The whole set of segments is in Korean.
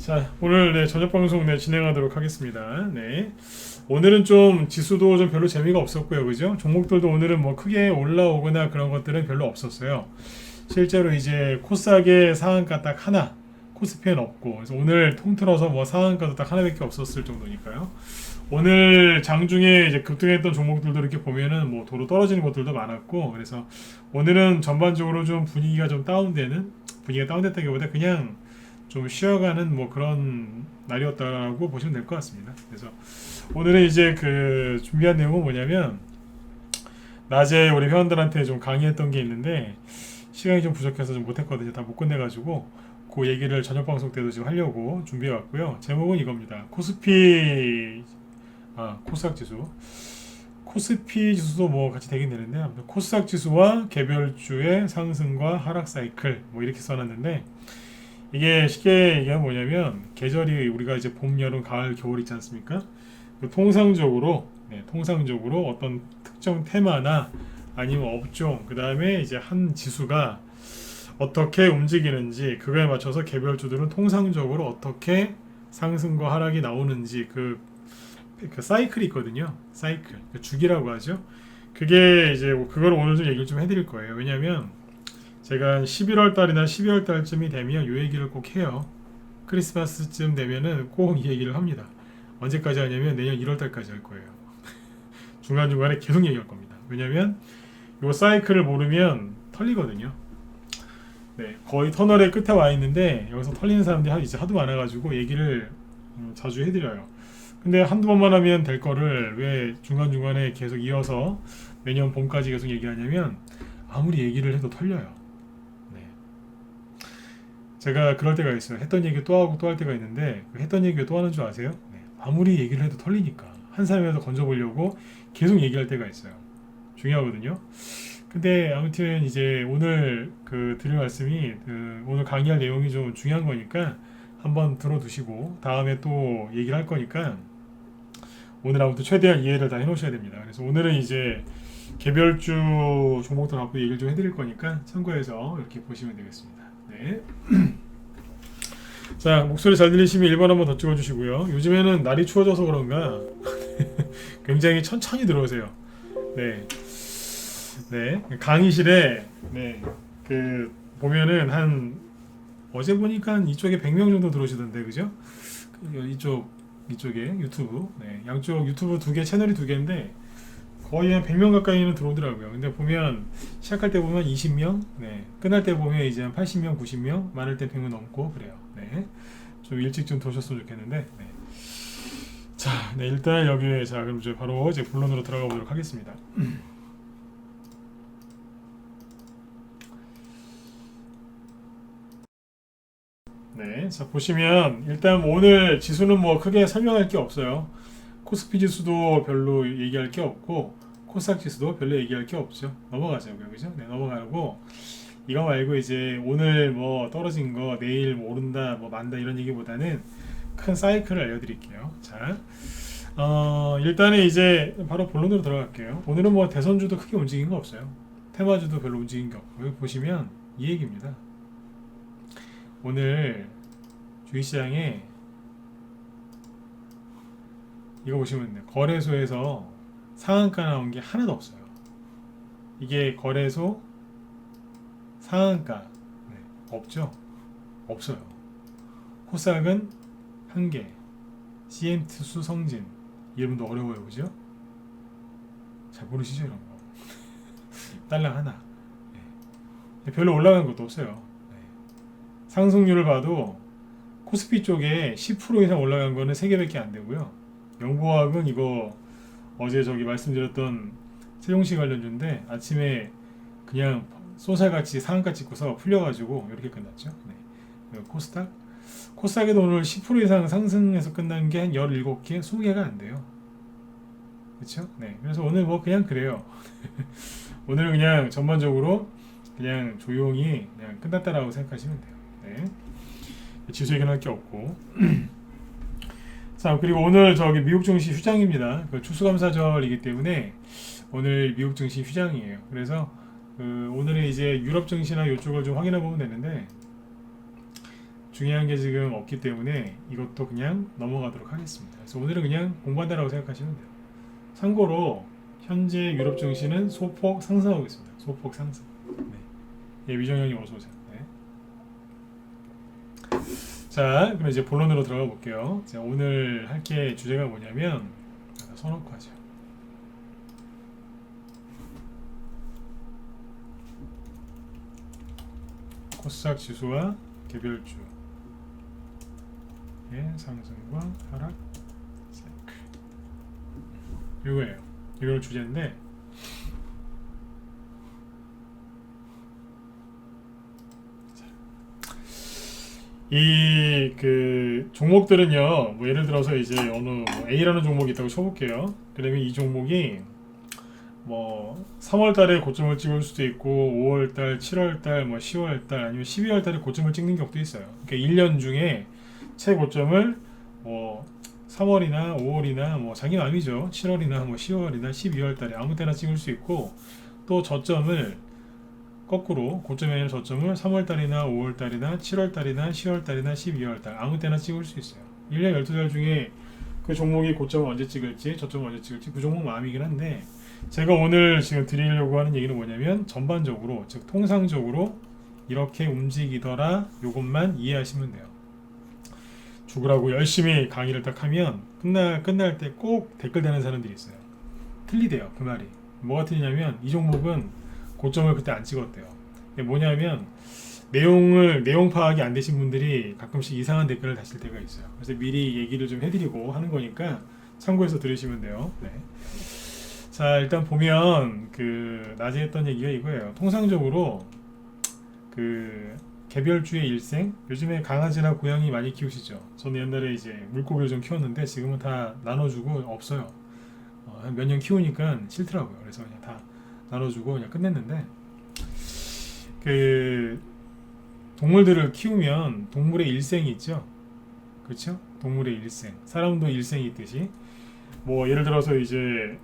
자, 오늘 저녁 방송 진행하도록 하겠습니다. 네. 오늘은 좀 지수도 좀 별로 재미가 없었고요. 그죠? 종목들도 오늘은 뭐 크게 올라오거나 그런 것들은 별로 없었어요. 실제로 이제 코스닥의 상한가 딱 하나, 코스피엔 없고, 그래서 오늘 통틀어서 뭐 상한가도 딱 하나밖에 없었을 정도니까요. 오늘 장중에 이제 급등했던 종목들도 이렇게 보면은 뭐 도로 떨어지는 것들도 많았고, 그래서 오늘은 전반적으로 좀 분위기가 다운됐다기보다 그냥 좀 쉬어가는 뭐 그런 날이었다고 보시면 될 것 같습니다. 그래서 오늘은 이제 그 준비한 내용은 뭐냐면, 낮에 우리 회원들한테 좀 강의했던 게 있는데 시간이 좀 부족해서 좀 못했거든요. 다 못 끝내가지고 그 얘기를 저녁 방송 때도 지금 하려고 준비해 왔고요. 제목은 이겁니다. 코스닥 지수. 코스피 지수도 뭐 같이 되긴 되는데, 아무튼 코스닥 지수와 개별주의 상승과 하락 사이클 뭐 이렇게 써놨는데, 이게 쉽게 얘기하면 뭐냐면, 계절이 우리가 이제 봄, 여름, 가을, 겨울 있지 않습니까? 통상적으로 어떤 특정 테마나 아니면 업종, 그 다음에 이제 한 지수가 어떻게 움직이는지, 그거에 맞춰서 개별주들은 통상적으로 어떻게 상승과 하락이 나오는지 그 사이클이 있거든요. 사이클, 그 주기라고 하죠. 그게 이제 그걸 오늘 좀 얘기를 좀 해드릴 거예요. 왜냐하면 제가 한 11월 달이나 12월 달쯤이 되면 이 얘기를 꼭 해요. 크리스마스쯤 되면은 꼭 이 얘기를 합니다. 언제까지 하냐면 내년 1월 달까지 할 거예요. 중간중간에 계속 얘기할 겁니다. 왜냐면 이 사이클을 모르면 털리거든요. 네, 거의 터널의 끝에 와 있는데 여기서 털리는 사람들이 이제 하도 많아가지고 얘기를 자주 해드려요. 근데 한두 번만 하면 될 거를 왜 중간중간에 계속 이어서 내년 봄까지 계속 얘기하냐면, 아무리 얘기를 해도 털려요. 네. 제가 그럴 때가 있어요. 했던 얘기 또 하고 또 할 때가 있는데, 했던 얘기 또 하는 줄 아세요? 네. 아무리 얘기를 해도 털리니까 한 사람이라도 건져보려고 계속 얘기할 때가 있어요. 중요하거든요. 근데 아무튼 이제 오늘 드릴 말씀이 오늘 강의할 내용이 좀 중요한 거니까 한번 들어두시고 다음에 또 얘기를 할 거니까 오늘 아무튼 최대한 이해를 다 해놓으셔야 됩니다. 그래서 오늘은 이제 개별주 종목들 갖고 얘기를 좀 해드릴 거니까 참고해서 이렇게 보시면 되겠습니다. 네. 자, 목소리 잘 들리시면 1번 한번 더 찍어주시고요. 요즘에는 날이 추워져서 그런가 굉장히 천천히 들어오세요. 네. 네. 강의실에 보면은 어제 보니까 이쪽에 100명 정도 들어오시던데, 그죠? 이쪽에 유튜브, 양쪽 유튜브 채널이 두 개인데 거의 한 100명 가까이는 들어오더라고요. 근데 보면 시작할 때 보면 20명, 끝날 때 보면 이제 한 80명, 90명, 많을 때 100명 넘고 그래요. 좀 일찍 좀 들어오셨으면 좋겠는데. 자, 일단 여기에 그럼 이제 바로 이제 본론으로 들어가 보도록 하겠습니다. 자, 보시면 일단 오늘 지수는 뭐 크게 설명할 게 없어요. 코스피 지수도 별로 얘기할 게 없고 코스닥 지수도 별로 얘기할 게 없죠. 넘어가자고요, 그죠? 넘어가고 이거 말고 이제 오늘 뭐 떨어진 거 내일 뭐 오른다, 뭐 만다 이런 얘기보다는 큰 사이클을 알려드릴게요. 자, 일단은 이제 바로 본론으로 들어갈게요. 오늘은 뭐 대선주도 크게 움직인 거 없어요. 테마주도 별로 움직인 게 없고, 여기 보시면 이 얘기입니다. 오늘 주식시장에 이거 보시면 돼요. 거래소에서 상한가 나온 게 하나도 없어요. 이게 거래소 상한가 없죠? 없어요. 코스닥은 한 개, CM투수 성진, 이름도 어려워요, 그죠? 잘 모르시죠, 이런 거? 딸랑 하나. 별로 올라간 것도 없어요. 상승률을 봐도 코스피 쪽에 10% 이상 올라간 거는 3개밖에 안 되고요. 영보학은 이거 어제 말씀드렸던 세종시 관련주인데 아침에 그냥 쏘살같이 상한가 찍고서 풀려가지고 이렇게 끝났죠. 코스닥에도 오늘 10% 이상 상승해서 끝난 게 한 17개, 20개가 안 돼요. 그렇죠? 그래서 오늘 뭐 그냥 그래요. 오늘은 그냥 전반적으로 그냥 조용히 그냥 끝났다라고 생각하시면 돼요. 지수 얘기할 게 없고. 자, 그리고 오늘 미국 증시 휴장입니다. 추수감사절이기 때문에 오늘 미국 증시 휴장이에요. 그래서 오늘은 이제 유럽 증시나 이쪽을 좀 확인해 보면 되는데, 중요한 게 지금 없기 때문에 이것도 그냥 넘어가도록 하겠습니다. 그래서 오늘은 그냥 공부한다라고 생각하시면 돼요. 참고로 현재 유럽 증시는 소폭 상승하고 있습니다. 소폭 상승. 네. 예, 위정형님 어서 오세요. 네. 자, 그럼 이제 본론으로 들어가 볼게요. 자, 오늘 할 게 주제가 뭐냐면 써놓고 하죠. 코스닥 지수와 개별주의 상승과 하락 사이클. 이거예요. 이걸 주제인데 이 그 종목들은요, 뭐 예를 들어서 이제 어느 뭐 A라는 종목이 있다고 쳐볼게요. 그러면 이 종목이 뭐 3월달에 고점을 찍을 수도 있고 5월달, 7월달, 뭐 10월달 아니면 12월달에 고점을 찍는 경우도 있어요. 그러니까 1년 중에 최고점을 뭐 3월이나 5월이나 뭐 자기 마음이죠. 7월이나 뭐 10월이나 12월달에 아무 때나 찍을 수 있고 또 저점을 거꾸로 고점에 있는 저점을 3월달이나 5월달이나 7월달이나 10월달이나 12월달 아무 때나 찍을 수 있어요. 1년 12달 중에 그 종목이 고점을 언제 찍을지 저점을 언제 찍을지 그 종목 마음이긴 한데 제가 오늘 지금 드리려고 하는 얘기는 뭐냐면 전반적으로 즉 통상적으로 이렇게 움직이더라 요것만 이해하시면 돼요. 죽으라고 열심히 강의를 딱 하면 끝날 때 꼭 댓글 다는 사람들이 있어요. 틀리대요. 그 말이 뭐가 틀리냐면 이 종목은 고점을 그때 안 찍었대요. 이게 뭐냐면 내용 파악이 안 되신 분들이 가끔씩 이상한 댓글을 다실 때가 있어요. 그래서 미리 얘기를 좀 해드리고 하는 거니까 참고해서 들으시면 돼요. 네. 자, 일단 보면 그 낮에 했던 얘기가 이거예요. 통상적으로 그 개별주의 일생, 요즘에 강아지나 고양이 많이 키우시죠? 저는 옛날에 이제 물고기를 좀 키웠는데 지금은 다 나눠주고 없어요. 한 몇 년 키우니까 싫더라고요. 그래서 그냥 다 나눠주고 그냥 끝냈는데 그 동물들을 키우면 동물의 일생이 있죠. 그렇죠? 동물의 일생. 사람도 일생이 있듯이 뭐 예를 들어서 이제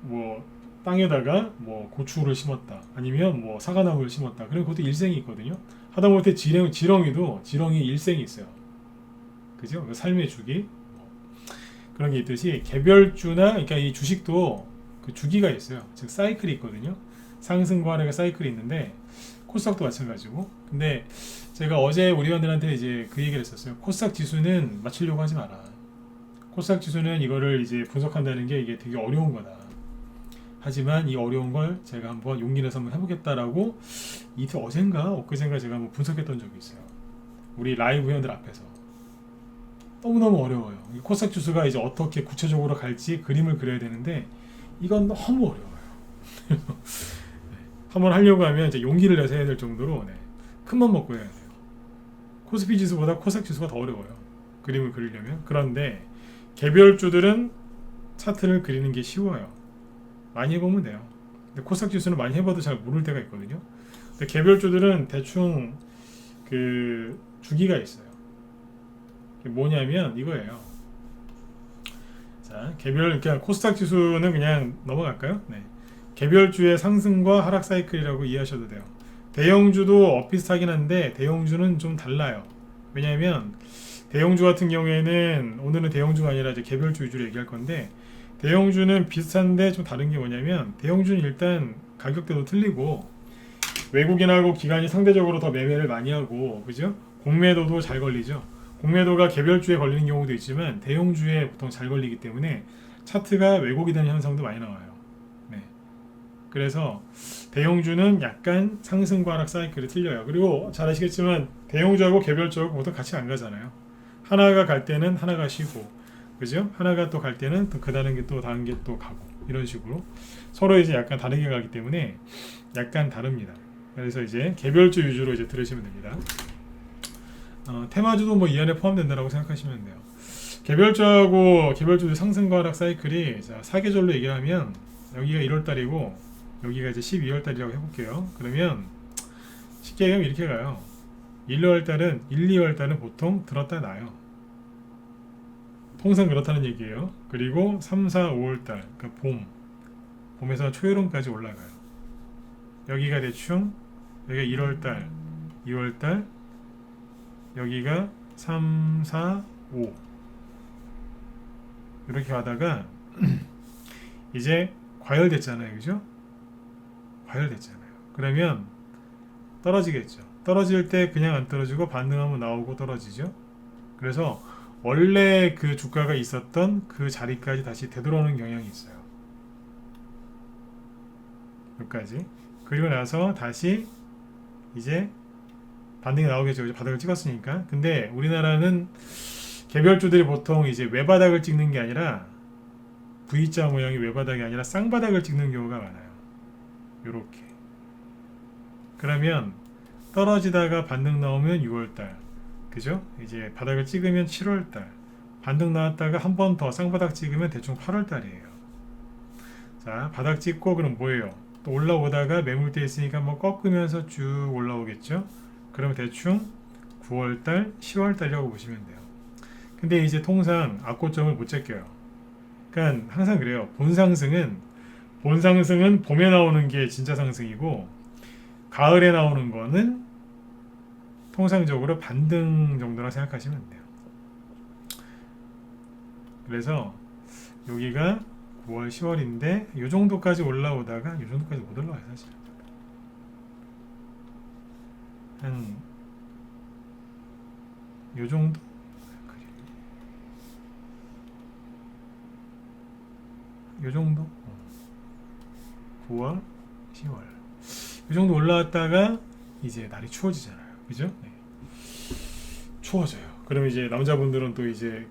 뭐 땅에다가 뭐 고추를 심었다 아니면 뭐 사과나무를 심었다 그럼 그것도 일생이 있거든요. 하다못해 지렁이도 지렁이 일생이 있어요. 그죠? 삶의 주기 그런 게 있듯이 개별주나 그러니까 이 주식도 그 주기가 있어요. 즉 사이클이 있거든요. 상승과 하락의 사이클이 있는데 코스닥도 마찬가지고. 근데 제가 어제 우리 회원들한테 이제 그 얘기를 했었어요. 코스닥 지수는 맞추려고 하지 마라. 코스닥 지수는 이거를 이제 분석한다는 게 이게 되게 어려운 거다. 하지만 이 어려운 걸 제가 한번 용기 내서 한번 해보겠다라고 이틀 어젠가 엊그젠가 제가 한번 분석했던 적이 있어요. 우리 라이브 회원들 앞에서. 너무너무 어려워요. 코스닥 지수가 이제 어떻게 구체적으로 갈지 그림을 그려야 되는데 이건 너무 어려워요. 네. 한번 하려고 하면 이제 용기를 내서 해야 될 정도로 큰맘 먹고 해야 돼요. 코스피 지수보다 코스닥 지수가 더 어려워요. 그림을 그리려면. 그런데 개별주들은 차트를 그리는 게 쉬워요. 많이 해보면 돼요. 근데 코스닥 지수는 많이 해봐도 잘 모를 때가 있거든요. 근데 개별주들은 대충 그 주기가 있어요. 뭐냐면 이거예요. 자, 그냥 코스닥 지수는 그냥 넘어갈까요? 네. 개별주의 상승과 하락 사이클이라고 이해하셔도 돼요. 대형주도 비슷하긴 한데 대형주는 좀 달라요. 왜냐하면 대형주 같은 경우에는 오늘은 대형주가 아니라 이제 개별주 위주로 얘기할 건데 대형주는 비슷한데 좀 다른 게 뭐냐면 대형주는 일단 가격대도 틀리고 외국인하고 기관이 상대적으로 더 매매를 많이 하고 그죠? 공매도도 잘 걸리죠. 공매도가 개별주에 걸리는 경우도 있지만 대형주에 보통 잘 걸리기 때문에 차트가 왜곡이 되는 현상도 많이 나와요. 네. 그래서 대형주는 약간 상승과 하락 사이클이 틀려요. 그리고 잘 아시겠지만 대형주하고 개별주하고 보통 같이 안 가잖아요. 하나가 갈 때는 하나가 쉬고 그죠? 하나가 또 갈 때는 또 그 다른 게 또 다른 게 또 가고 이런 식으로 서로 이제 약간 다르게 가기 때문에 약간 다릅니다. 그래서 이제 개별주 위주로 이제 들으시면 됩니다. 테마주도 뭐 이 안에 포함된다라고 생각하시면 돼요. 개별주하고 개별주의 상승과 하락 사이클이 자, 사계절로 얘기하면 여기가 1월달이고 여기가 이제 12월달이라고 해볼게요. 그러면 쉽게 얘기하면 이렇게 가요. 1, 2월달은 보통 들었다 놔요. 통상 그렇다는 얘기예요. 그리고 3, 4, 5월달 그러니까 봄에서 초여름까지 올라가요. 여기가 대충 여기가 1월달, 2월달 여기가 3, 4, 5 이렇게 가다가 이제 과열됐잖아요. 그죠? 과열됐잖아요. 그러면 떨어지겠죠. 떨어질 때 그냥 안 떨어지고 반등하면 나오고 떨어지죠. 그래서 원래 그 주가가 있었던 그 자리까지 다시 되돌아오는 경향이 있어요. 여기까지. 그리고 나서 다시 이제 반등이 나오겠죠. 이제 바닥을 찍었으니까. 근데 우리나라는 개별주들이 보통 이제 외바닥을 찍는 게 아니라 V자 모양이 외바닥이 아니라 쌍바닥을 찍는 경우가 많아요. 요렇게. 그러면 떨어지다가 반등 나오면 6월달, 그죠? 이제 바닥을 찍으면 7월달, 반등 나왔다가 한 번 더 쌍바닥 찍으면 대충 8월달이에요. 자, 바닥 찍고 그럼 뭐예요? 또 올라오다가 매물대 있으니까 뭐 꺾으면서 쭉 올라오겠죠? 그러면 대충 9월달, 10월달이라고 보시면 돼요. 근데 이제 통상 악고점을 못 제껴요. 그러니까 항상 그래요. 본상승은 봄에 나오는 게 진짜 상승이고 가을에 나오는 거는 통상적으로 반등 정도라 생각하시면 돼요. 그래서 여기가 9월, 10월인데 이 정도까지 올라오다가 이 정도까지 못 올라와요. 사실 한 이 정도 이 정도 9월, 10월 이 정도 올라왔다가 이제 날이 추워지잖아요. 그죠? 네. 추워져요. 그럼 이제 남자분들은 또 이제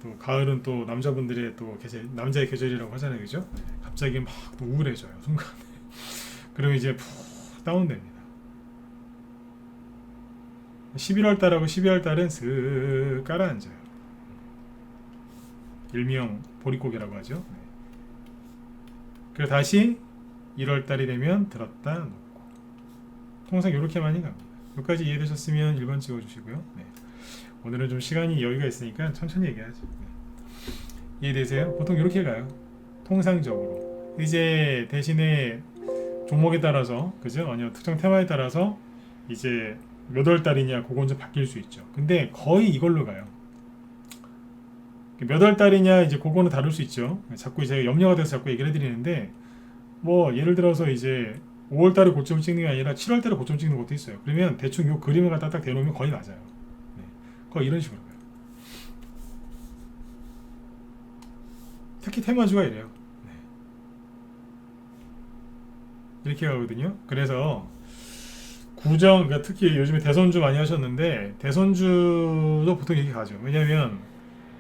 또 가을은 또 남자분들의 또 계절, 남자의 계절이라고 하잖아요. 그죠? 네. 갑자기 막 또 우울해져요. 순간에. 그럼 이제 푹 다운됩니다. 11월 달하고 12월 달은 슥 깔아앉아요. 일명 보릿고개라고 하죠. 네. 그리고 다시 1월 달이 되면 들었다 놓고 통상 이렇게 많이 갑니다. 여기까지 이해되셨으면 1번 찍어주시고요. 네. 오늘은 좀 시간이 여유가 있으니까 천천히 얘기하죠. 네. 이해되세요? 보통 이렇게 가요. 통상적으로. 이제 대신에 종목에 따라서, 그죠? 아니요, 특정 테마에 따라서 이제 몇 월 달이냐 그건 좀 바뀔 수 있죠. 근데 거의 이걸로 가요. 몇 월 달이냐 이제 그거는 다를 수 있죠. 자꾸 제가 염려가 돼서 자꾸 얘기를 해드리는데 뭐 예를 들어서 이제 5월 달에 고점 찍는 게 아니라 7월 달에 고점 찍는 것도 있어요. 그러면 대충 요 그림을 갖다 딱 대놓으면 거의 맞아요. 네. 거의 이런 식으로 가요. 특히 테마주가 이래요. 네. 이렇게 가거든요. 그래서 구정, 그러니까 특히 요즘에 대선주 많이 하셨는데 대선주도 보통 이렇게 가죠. 왜냐면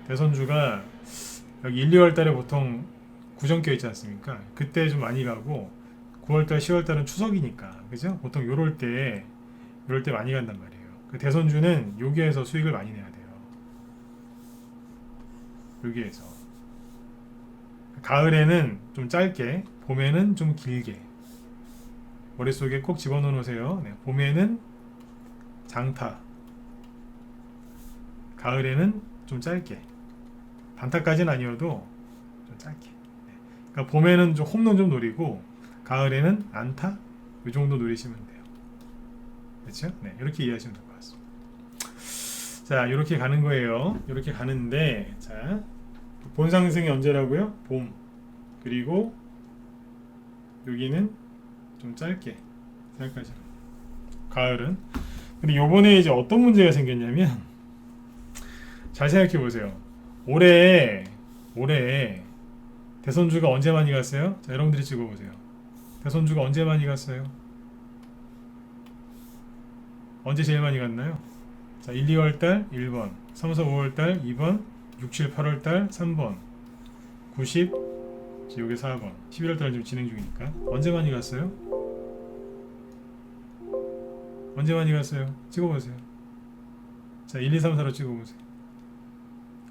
대선주가 여기 1, 2월 달에 보통 구정 껴 있지 않습니까? 그때 좀 많이 가고 9월 달, 10월 달은 추석이니까, 그죠? 보통 요럴 때 많이 간단 말이에요. 그 대선주는 여기에서 수익을 많이 내야 돼요. 여기에서. 가을에는 좀 짧게, 봄에는 좀 길게. 머릿속에 꼭 집어넣어 놓으세요. 네, 봄에는 장타, 가을에는 좀 짧게. 단타까지는 아니어도 좀 짧게. 네. 그러니까 봄에는 좀 홈런 좀 노리고 가을에는 안타 이 정도 노리시면 돼요. 그렇죠? 네, 이렇게 이해하시면 될 것 같습니다. 자, 이렇게 가는 거예요. 이렇게 가는데, 자, 본상승이 언제라고요? 봄. 그리고 여기는 좀 짧게 생각하시면 돼요. 가을은. 근데 요번에 이제 어떤 문제가 생겼냐면, 잘 생각해 보세요. 올해 대선주가 언제 많이 갔어요? 자, 여러분들이 찍어보세요. 대선주가 언제 많이 갔어요? 언제 제일 많이 갔나요? 자, 1, 2월달 1번, 3, 4, 5월달 2번, 6, 7, 8월달 3번, 90, 여기 4번, 11월달 지금 진행 중이니까 언제 많이 갔어요? 언제 많이 갔어요? 찍어보세요. 자, 1, 2, 3, 4로 찍어보세요.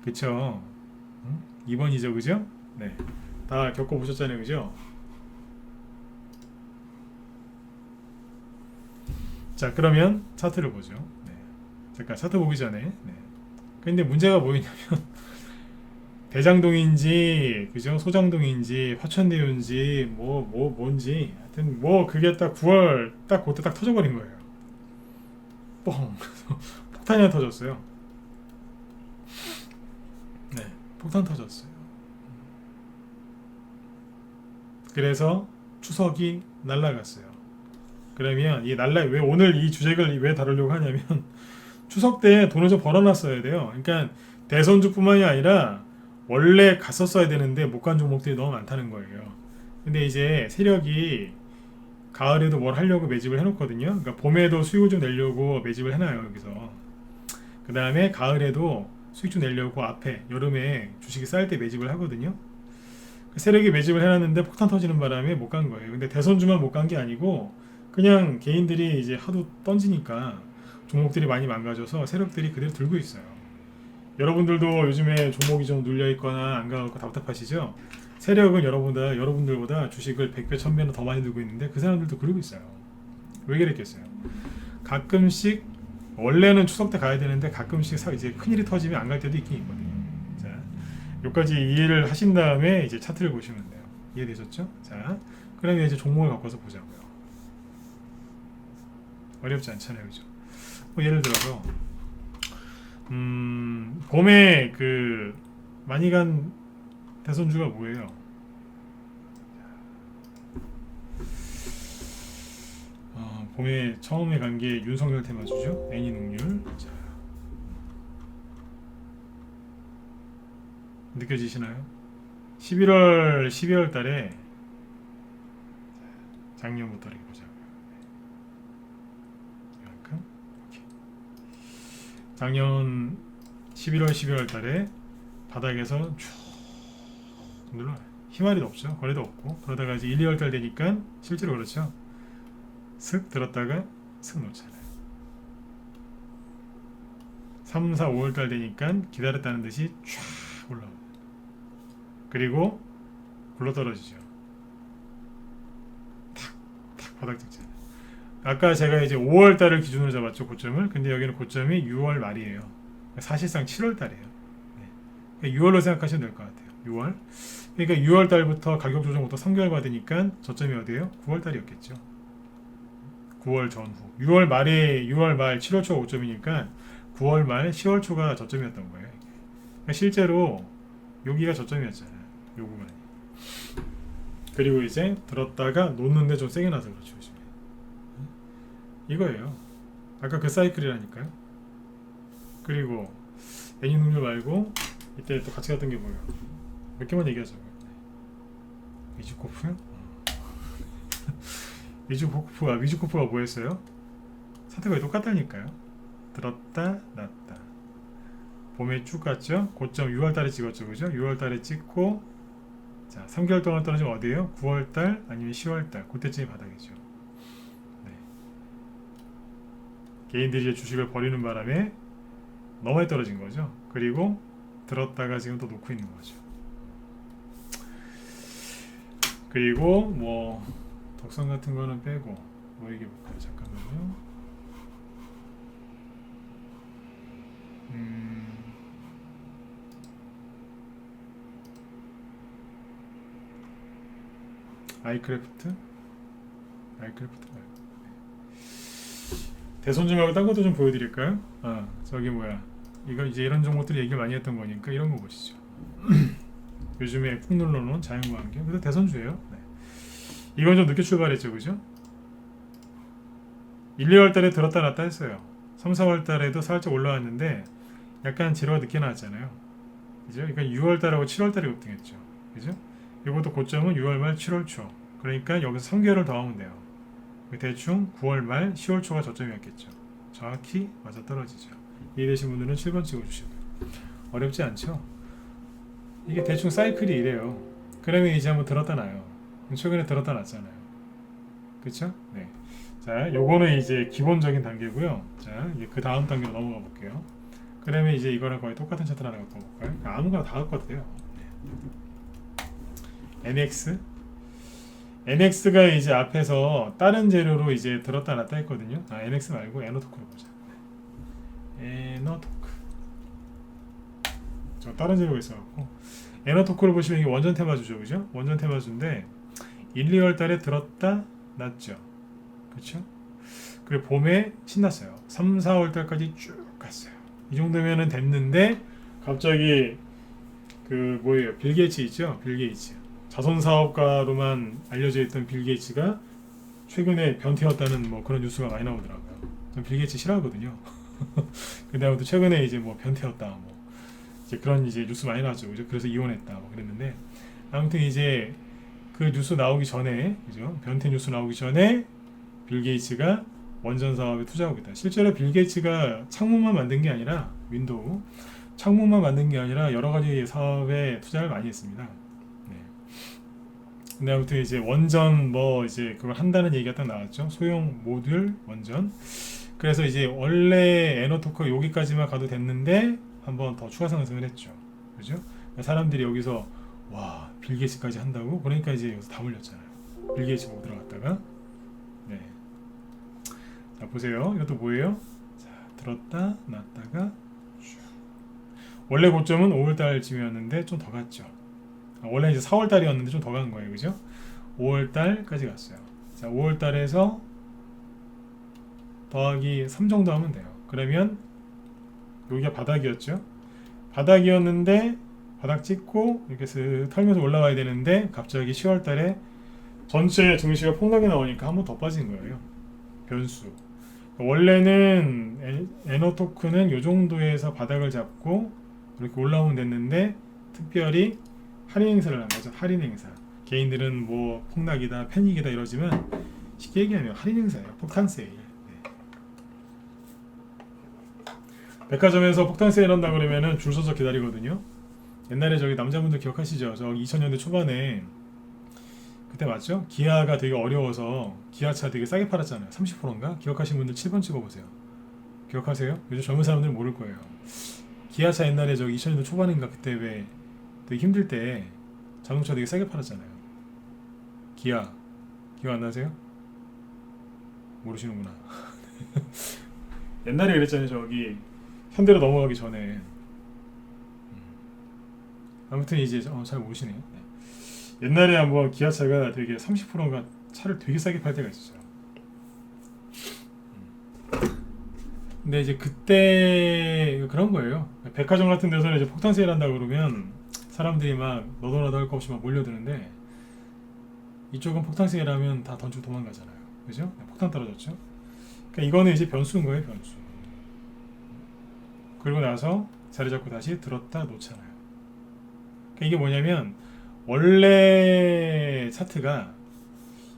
그쵸? 2번이죠, 그죠? 네, 다 겪어보셨잖아요, 그죠? 자, 그러면 차트를 보죠. 네. 잠깐 차트 보기 전에. 네. 근데 문제가 뭐였냐면 대장동인지, 그죠? 소장동인지, 화천대유인지, 뭔지, 하여튼 그게 딱 9월 딱 그때 딱 터져버린 거예요. 뻥. 폭탄이 하나 터졌어요. 폭탄 터졌어요. 그래서 추석이 날아갔어요. 그러면 왜 오늘 이 주제를 왜 다루려고 하냐면 추석 때 돈을 좀 벌어놨어야 돼요. 그러니까 대선주뿐만이 아니라 원래 갔었어야 되는데 못 간 종목들이 너무 많다는 거예요. 근데 이제 세력이 가을에도 뭘 하려고 매집을 해놓거든요. 그러니까 봄에도 수익을 좀 내려고 매집을 해놔요 여기서. 그 다음에 가을에도 수익 좀 내려고 앞에 여름에 주식이 쌀 때 매집을 하거든요. 세력이 매집을 해놨는데 폭탄 터지는 바람에 못 간 거예요. 근데 대선주만 못 간 게 아니고 그냥 개인들이 이제 하도 던지니까 종목들이 많이 망가져서 세력들이 그대로 들고 있어요. 여러분들도 요즘에 종목이 좀 눌려 있거나 안 가고 답답하시죠? 세력은 여러분들보다 주식을 100배, 1000배는 더 많이 들고 있는데 그 사람들도 그러고 있어요. 왜 그랬겠어요? 가끔씩 원래는 추석 때 가야 되는데 가끔씩 이제 큰일이 터지면 안 갈 때도 있긴 있거든요. 자, 여기까지 이해를 하신 다음에 이제 차트를 보시면 돼요. 이해되셨죠? 자, 그러면 이제 종목을 바꿔서 보자고요. 어렵지 않잖아요, 그죠? 뭐 예를 들어서 봄에 그 많이 간 대선주가 뭐예요? 봄에 처음에 간 게 윤석열 테마주죠. 애니농률. 자, 느껴지시나요? 12월 달에 작년부터 이렇게 보자고요. 이만큼. 오케이. 작년 12월 달에 바닥에서 쭉 눌러요. 희마리도 없죠. 거래도 없고. 그러다가 이제 1, 2월 달 되니까 실제로 그렇죠. 슥 들었다가 슥 놓잖아요. 3, 4, 5월 달 되니까 기다렸다는 듯이 쫙 올라옵니다. 그리고 굴러떨어지죠. 탁 바닥 찍잖아요. 아까 제가 이제 5월 달을 기준으로 잡았죠, 고점을. 근데 여기는 고점이 6월 말이에요. 사실상 7월 달이에요. 네. 6월로 생각하시면 될 것 같아요. 6월. 그러니까 6월 달부터 가격 조정부터 3개월 받으니까 저점이 어디예요? 9월 달이었겠죠. 9월 전후. 6월 말 7월 초가 고점이니까 9월 말 10월 초가 저점이었던 거예요. 그러니까 실제로 여기가 저점이었잖아요. 요 구간이. 그리고 이제 들었다가 놓는데 좀 세게 나서 그렇죠. 요즘에. 이거예요. 아까 그 사이클이라니까요. 그리고 애니능률 말고 이때 또 같이 갔던 게 뭐예요? 몇 개만 얘기하자고요. 위즈코프요? 위즈코프가 뭐였어요? 상태가 똑같다니까요. 들었다 놨다. 봄에 쭉 갔죠. 고점 6월달에 찍었죠, 그죠? 6월달에 찍고 자 3개월 동안 떨어지면 어디에요? 9월달 아니면 10월달 그때쯤이 바닥이죠. 네. 개인들이 주식을 버리는 바람에 너무 많이 떨어진 거죠. 그리고 들었다가 지금 또 놓고 있는 거죠. 그리고 뭐 독성 같은 거는 빼고 뭐 얘기해 볼까요? 잠깐만요. 아이크래프트 말고 대손주 말고 딴 것도 좀 보여드릴까요? 저기 뭐야 이거 이제 이런 종목들 얘기를 많이 했던 거니까 이런 거 보시죠. 요즘에 꾹 눌러놓은 자연과 함께 그래서 대선주예요. 네. 이건 좀 늦게 출발했죠, 그죠? 1, 2월 달에 들었다 놨다 했어요. 3, 4월 달에도 살짝 올라왔는데 약간 재료가 늦게 나왔잖아요. 그죠? 그러니까 6월 달하고 7월 달에 급등했죠. 그죠? 이것도 고점은 6월 말 7월 초. 그러니까 여기서 3개월을 더 하면 돼요. 대충 9월 말 10월 초가 저점이었겠죠. 정확히 맞아 떨어지죠. 이해되신 분들은 7번 찍어주시고요. 어렵지 않죠? 이게 대충 사이클이 이래요. 그러면 이제 한번 들었다 놔요. 최근에 들었다 놨잖아요. 그쵸? 네. 자, 요거는 이제 기본적인 단계고요. 자, 이제 그 다음 단계로 넘어가 볼게요. 그러면 이제 이거랑 거의 똑같은 차트를 하나 갖고 볼까요? 아무거나 다 갖고 와도 돼요. NX. NX가 이제 앞에서 다른 재료로 이제 들었다 놨다 했거든요. NX 말고 에너토크로 보자. 에너토크. 저 다른 재료가 있어갖고 에너토크를 보시면 이게 원전 테마주죠, 그죠? 원전 테마주인데 1, 2월 달에 들었다 놨죠. 그렇죠? 그리고 봄에 신났어요. 3, 4월 달까지 쭉 갔어요. 이 정도면은 됐는데 갑자기 그 그 뭐예요? 빌 게이츠 있죠? 빌 게이츠. 자선 사업가로만 알려져 있던 빌 게이츠가 최근에 변태였다는 뭐 그런 뉴스가 많이 나오더라고요. 전 빌 게이츠 싫어하거든요. 그다음부터 최근에 이제 뭐 변태였다 뭐 이제 그런 이제 뉴스 많이 나죠. 그죠? 그래서 이혼했다 뭐 그랬는데 아무튼 이제 그 뉴스 나오기 전에 그죠? 변태 뉴스 나오기 전에 빌 게이츠가 원전 사업에 투자하고 있다. 실제로 빌 게이츠가 창문만 만든 게 아니라 윈도우 창문만 만든 게 아니라 여러 가지 사업에 투자를 많이 했습니다. 네. 근데 아무튼 이제 원전 뭐 이제 그걸 한다는 얘기가 딱 나왔죠. 소형 모듈 원전. 그래서 이제 원래 에너토크 여기까지만 가도 됐는데 한번 더 추가 상승을 했죠. 그죠? 사람들이 여기서 와, 빌 게이츠까지 한다고? 그러니까 이제 여기서 다 몰렸잖아요. 빌 게이츠 보고 들어갔다가 네. 자, 보세요. 이것도 뭐예요? 자, 들었다 놨다가 원래 고점은 5월달쯤이었는데 좀 더 갔죠. 원래 이제 4월달이었는데 좀 더 간 거예요. 그죠? 5월달까지 갔어요. 자, 5월달에서 더하기 3 정도 하면 돼요. 그러면 여기가 바닥이었죠. 바닥이었는데 바닥 찍고 이렇게 슥 털면서 올라가야 되는데 갑자기 10월달에 전체 증시가 폭락이 나오니까 한 번 더 빠진 거예요. 변수. 원래는 에너토크는 이 정도에서 바닥을 잡고 이렇게 올라오면 됐는데 특별히 할인 행사를 한 거죠. 할인 행사. 개인들은 뭐 폭락이다, 패닉이다 이러지만 쉽게 얘기하면 할인 행사예요. 폭탄 세일. 네. 백화점에서 폭탄 세일 한다 그러면은 줄 서서 기다리거든요. 옛날에 저기 남자분들 기억하시죠? 저 2000년대 초반에 그때 맞죠? 기아가 되게 어려워서 기아차 되게 싸게 팔았잖아요. 30%인가? 기억하시는 분들 7번 찍어보세요. 기억하세요? 요즘 젊은 사람들은 모를 거예요. 기아차 옛날에 저기 2000년대 초반인가 그때 왜 되게 힘들 때 자동차 되게 싸게 팔았잖아요. 기아 기억 안 나세요? 모르시는구나. 옛날에 그랬잖아요. 저기 현대로 넘어가기 전에. 아무튼 이제 잘 모르시네요. 네. 옛날에 한번 기아차가 되게 30%가 차를 되게 싸게 팔 때가 있었어요. 근데 이제 그때 그런 거예요. 백화점 같은 데서는 이제 폭탄 세일 한다 그러면 사람들이 막 너도나도 할 거 없이 막 몰려드는데 이쪽은 폭탄 세일하면 다 던지고 도망가잖아요. 그죠? 폭탄 떨어졌죠. 그러니까 이거는 이제 변수인 거예요, 변수. 그리고 나서 자리 잡고 다시 들었다 놓잖아요. 그러니까 이게 뭐냐면 원래 차트가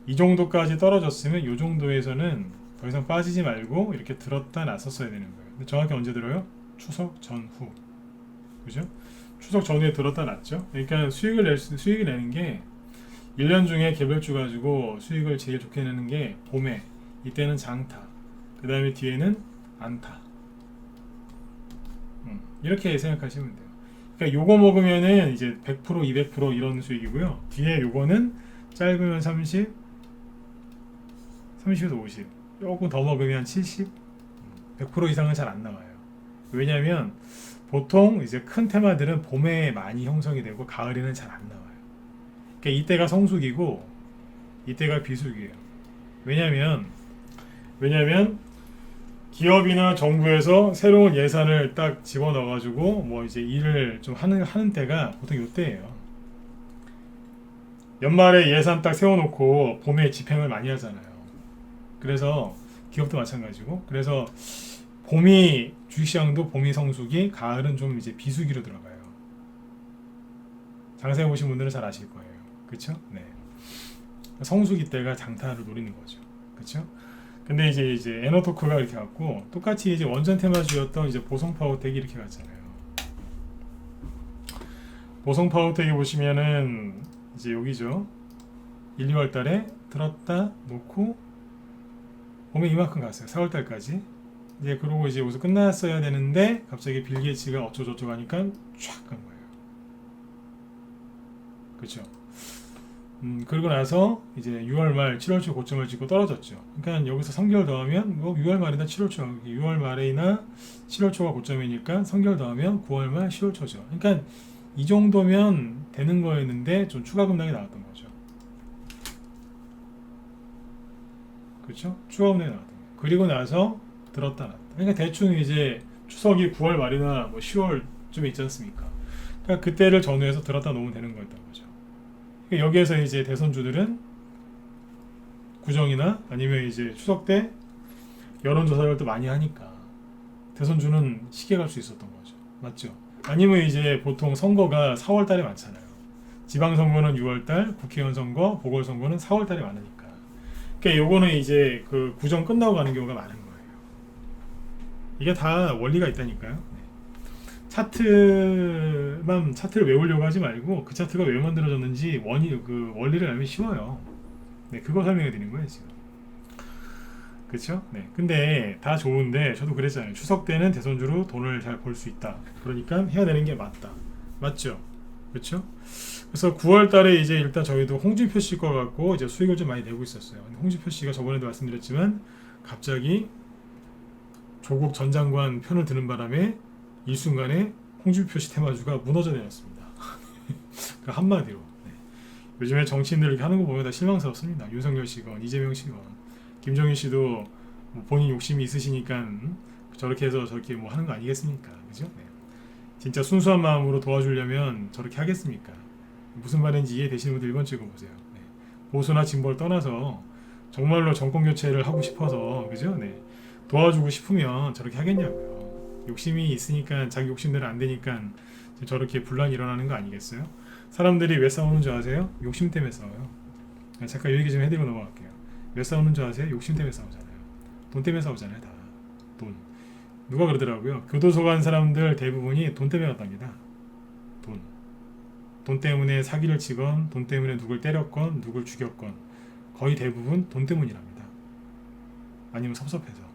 이 정도까지 떨어졌으면 이 정도에서는 더 이상 빠지지 말고 이렇게 들었다 놨었어야 되는 거예요. 근데 정확히 언제 들어요? 추석 전후. 그죠? 추석 전후에 들었다 놨죠. 그러니까 수익을 내는 게 1년 중에 개별주 가지고 수익을 제일 좋게 내는 게 봄에, 이때는 장타, 그 다음에 뒤에는 안타. 이렇게 생각하시면 돼요. 그러니까 요거 먹으면은 이제 100%, 200% 이런 수익이고요. 뒤에 요거는 짧으면 30, 30에서 50, 조금 더 먹으면 70, 100% 이상은 잘 안 나와요. 왜냐하면 보통 이제 큰 테마들은 봄에 많이 형성이 되고 가을에는 잘 안 나와요. 그러니까 이때가 성수기고 이때가 비수기예요. 왜냐하면 기업이나 정부에서 새로운 예산을 딱 집어넣어가지고 뭐 이제 일을 좀 하는 때가 보통 이때예요. 연말에 예산 딱 세워놓고 봄에 집행을 많이 하잖아요. 그래서 기업도 마찬가지고 그래서 봄이 주식시장도 봄이 성수기, 가을은 좀 이제 비수기로 들어가요. 장사해 보신 분들은 잘 아실 거예요. 그렇죠? 네. 성수기 때가 장타를 노리는 거죠. 그렇죠? 근데 이제 에너토크가 이렇게 갔고 똑같이 이제 원전 테마주였던 이제 보성파워텍이 이렇게 갔잖아요. 보성파워텍이 보시면은 이제 여기죠. 1, 2월 달에 들었다 놓고 봄에 이만큼 갔어요. 4월 달까지. 이제 그러고 이제 여기서 끝났어야 되는데 갑자기 빌 게이츠가 어쩌고저쩌고 하니까 촥 간 거예요. 그렇죠? 그러고 나서 이제 6월 말 7월 초 고점을 찍고 떨어졌죠. 그러니까 여기서 3개월 더하면 뭐 6월 말이나 7월 초, 6월 말이나 7월 초가 고점이니까 3개월 더하면 9월 말 10월 초죠. 그러니까 이 정도면 되는 거였는데 좀 추가 급락이 나왔던 거죠. 그렇죠? 추가 급락이 나왔던 거예요. 그리고 나서 들었다 놨다. 그러니까 대충 이제 추석이 9월 말이나 뭐 10월쯤에 있지 않습니까? 그러니까 그때를 전후해서 들었다 놓으면 되는 거였던 거죠. 그러니까 여기에서 이제 대선주들은 구정이나 아니면 이제 추석 때 여론조사를 또 많이 하니까 대선주는 쉽게 갈 수 있었던 거죠. 맞죠? 아니면 이제 보통 선거가 4월 달에 많잖아요. 지방선거는 6월 달, 국회의원 선거, 보궐선거는 4월 달에 많으니까. 그러니까 요거는 이제 그 구정 끝나고 가는 경우가 많은 거예요. 이게 다 원리가 있다니까요. 네. 차트를 외우려고 하지 말고 그 차트가 왜 만들어졌는지 그 원리를 알면 쉬워요. 네, 그거 설명해 드리는 거예요, 지금. 그렇죠? 네. 근데 다 좋은데 저도 그랬잖아요. 추석 때는 대선주로 돈을 잘 벌 수 있다. 그러니까 해야 되는 게 맞다. 맞죠? 그렇죠? 그래서 9월 달에 이제 일단 저희도 홍준표 씨 거 갖고 이제 수익을 좀 많이 내고 있었어요. 근데 홍준표 씨가 저번에도 말씀드렸지만 갑자기 조국 전 장관 편을 드는 바람에 일순간에 홍준표 씨 테마주가 무너져 내렸습니다. 그 한마디로. 네. 요즘에 정치인들 이렇게 하는 거 보면 다 실망스럽습니다. 윤석열 씨건 이재명 씨건 김정인 씨도 뭐 본인 욕심이 있으시니까 저렇게 해서 저렇게 뭐 하는 거 아니겠습니까? 그죠? 네. 진짜 순수한 마음으로 도와주려면 저렇게 하겠습니까? 무슨 말인지 이해되시는 분들 1번 찍어보세요. 네. 보수나 진보를 떠나서 정말로 정권 교체를 하고 싶어서 그죠? 네. 도와주고 싶으면 저렇게 하겠냐고요. 욕심이 있으니까 자기 욕심대로 안 되니까 저렇게 분란이 일어나는 거 아니겠어요? 사람들이 왜 싸우는 줄 아세요? 욕심 때문에 싸워요. 잠깐 이 얘기 좀 해드리고 넘어갈게요. 왜 싸우는 줄 아세요? 욕심 때문에 싸우잖아요. 돈 때문에 싸우잖아요. 다 돈. 누가 그러더라고요. 교도소 간 사람들 대부분이 돈 때문에 왔답니다. 돈 때문에 사기를 치건 돈 때문에 누굴 때렸건 누굴 죽였건 거의 대부분 돈 때문이랍니다. 아니면 섭섭해서.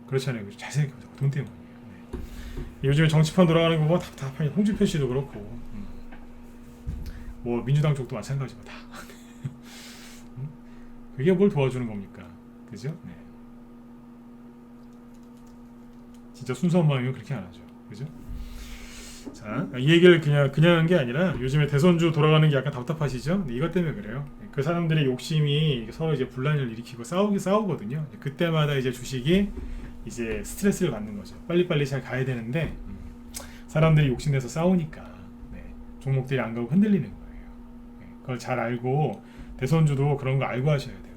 그렇잖아요. 잘 생각해보자고. 돈 때문이에요. 네. 요즘에 정치판 돌아가는 거 보면 답답하니 홍준표 씨도 그렇고 뭐 민주당 쪽도 마찬가지고 다. 그게 뭘 도와주는 겁니까? 그죠? 네. 진짜 순수한 마음이면 그렇게 안 하죠. 그죠? 자, 이 얘기를 그냥 한 게 아니라 요즘에 대선주 돌아가는 게 약간 답답하시죠? 네, 이것 때문에 그래요. 그 사람들의 욕심이 서로 이제 분란을 일으키고 싸우거든요. 그때마다 이제 주식이 이제 스트레스를 받는 거죠. 빨리빨리 잘 가야 되는데 사람들이 욕심내서 싸우니까 네, 종목들이 안 가고 흔들리는 거예요. 네, 그걸 잘 알고 대선주도 그런 거 알고 하셔야 돼요.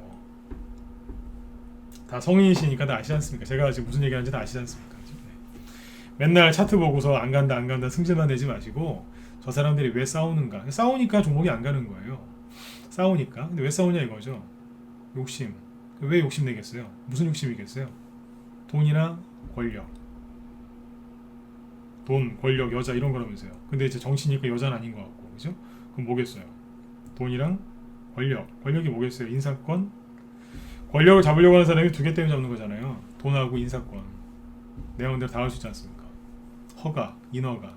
다 성인이시니까 다 아시지 않습니까? 제가 지금 무슨 얘기하는지 다 아시지 않습니까? 맨날 차트 보고서 안 간다 승질만 내지 마시고 저 사람들이 왜 싸우는가. 싸우니까 종목이 안 가는 거예요. 싸우니까. 근데 왜 싸우냐 이거죠. 욕심. 왜 욕심 내겠어요? 무슨 욕심이겠어요? 돈이나 권력. 돈, 권력, 여자 이런 거라면서요. 근데 이제 정치니까 여자는 아닌 것 같고 그죠? 그럼 뭐겠어요? 돈이랑 권력. 권력이 뭐겠어요? 인사권. 권력을 잡으려고 하는 사람이 두 개 때문에 잡는 거잖아요. 돈하고 인사권. 내 마음대로 다 할 수 있지 않습니까? 허가, 인허가,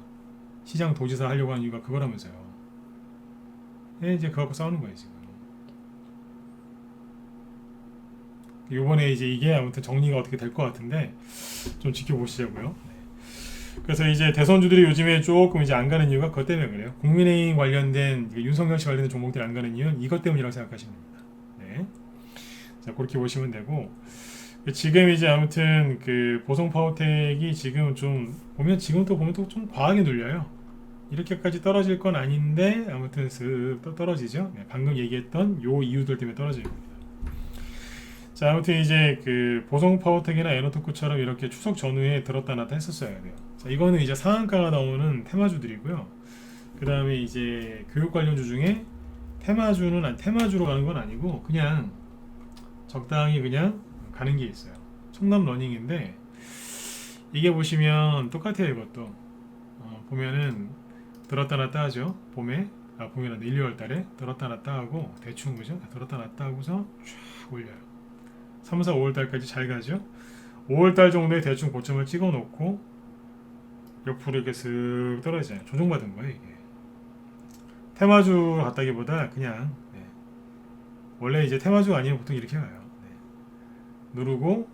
시장 도지사 하려고 하는 이유가 그거라면서요. 이제 그거 갖고 싸우는 거예요 지금. 요번에 이제 이게 아무튼 정리가 어떻게 될 것 같은데 좀 지켜보시자고요. 그래서 이제 대선주들이 요즘에 조금 이제 안 가는 이유가 그것 때문에 그래요. 국민의힘 관련된 윤석열 씨 관련된 종목들이 안 가는 이유는 이것 때문이라고 생각하시면 됩니다. 네. 자, 그렇게 보시면 되고. 지금 이제 아무튼 그 보성 파워텍이 지금 좀 보면 지금 또 보면 또 좀 과하게 눌려요. 이렇게까지 떨어질 건 아닌데 아무튼 쓱 떨어지죠. 네, 방금 얘기했던 요 이유들 때문에 떨어지는 겁니다. 자, 아무튼 이제 그 보성 파워텍이나 에너토크처럼 이렇게 추석 전후에 들었다 놨다 했었어야 돼요. 자, 이거는 이제 상한가가 나오는 테마주들이고요. 그 다음에 이제 교육 관련주 중에 테마주로 가는 건 아니고 그냥 적당히 그냥 가는 게 있어요. 청남 러닝인데 이게 보시면 똑같아요. 이것도 보면은 들었다 놨다 하죠. 봄이나 1, 2월 달에 들었다 놨다 하고 대충 그죠? 들었다 놨다 하고서 쫙 올려요. 3, 4, 5월 달까지 잘 가죠. 5월 달 정도에 대충 고점을 찍어 놓고 옆으로 이렇게 쓱 떨어지잖아요. 조정받은 거예요. 이게 테마주 같다기보다 그냥 네. 원래 이제 테마주가 아니면 보통 이렇게 가요. 누르고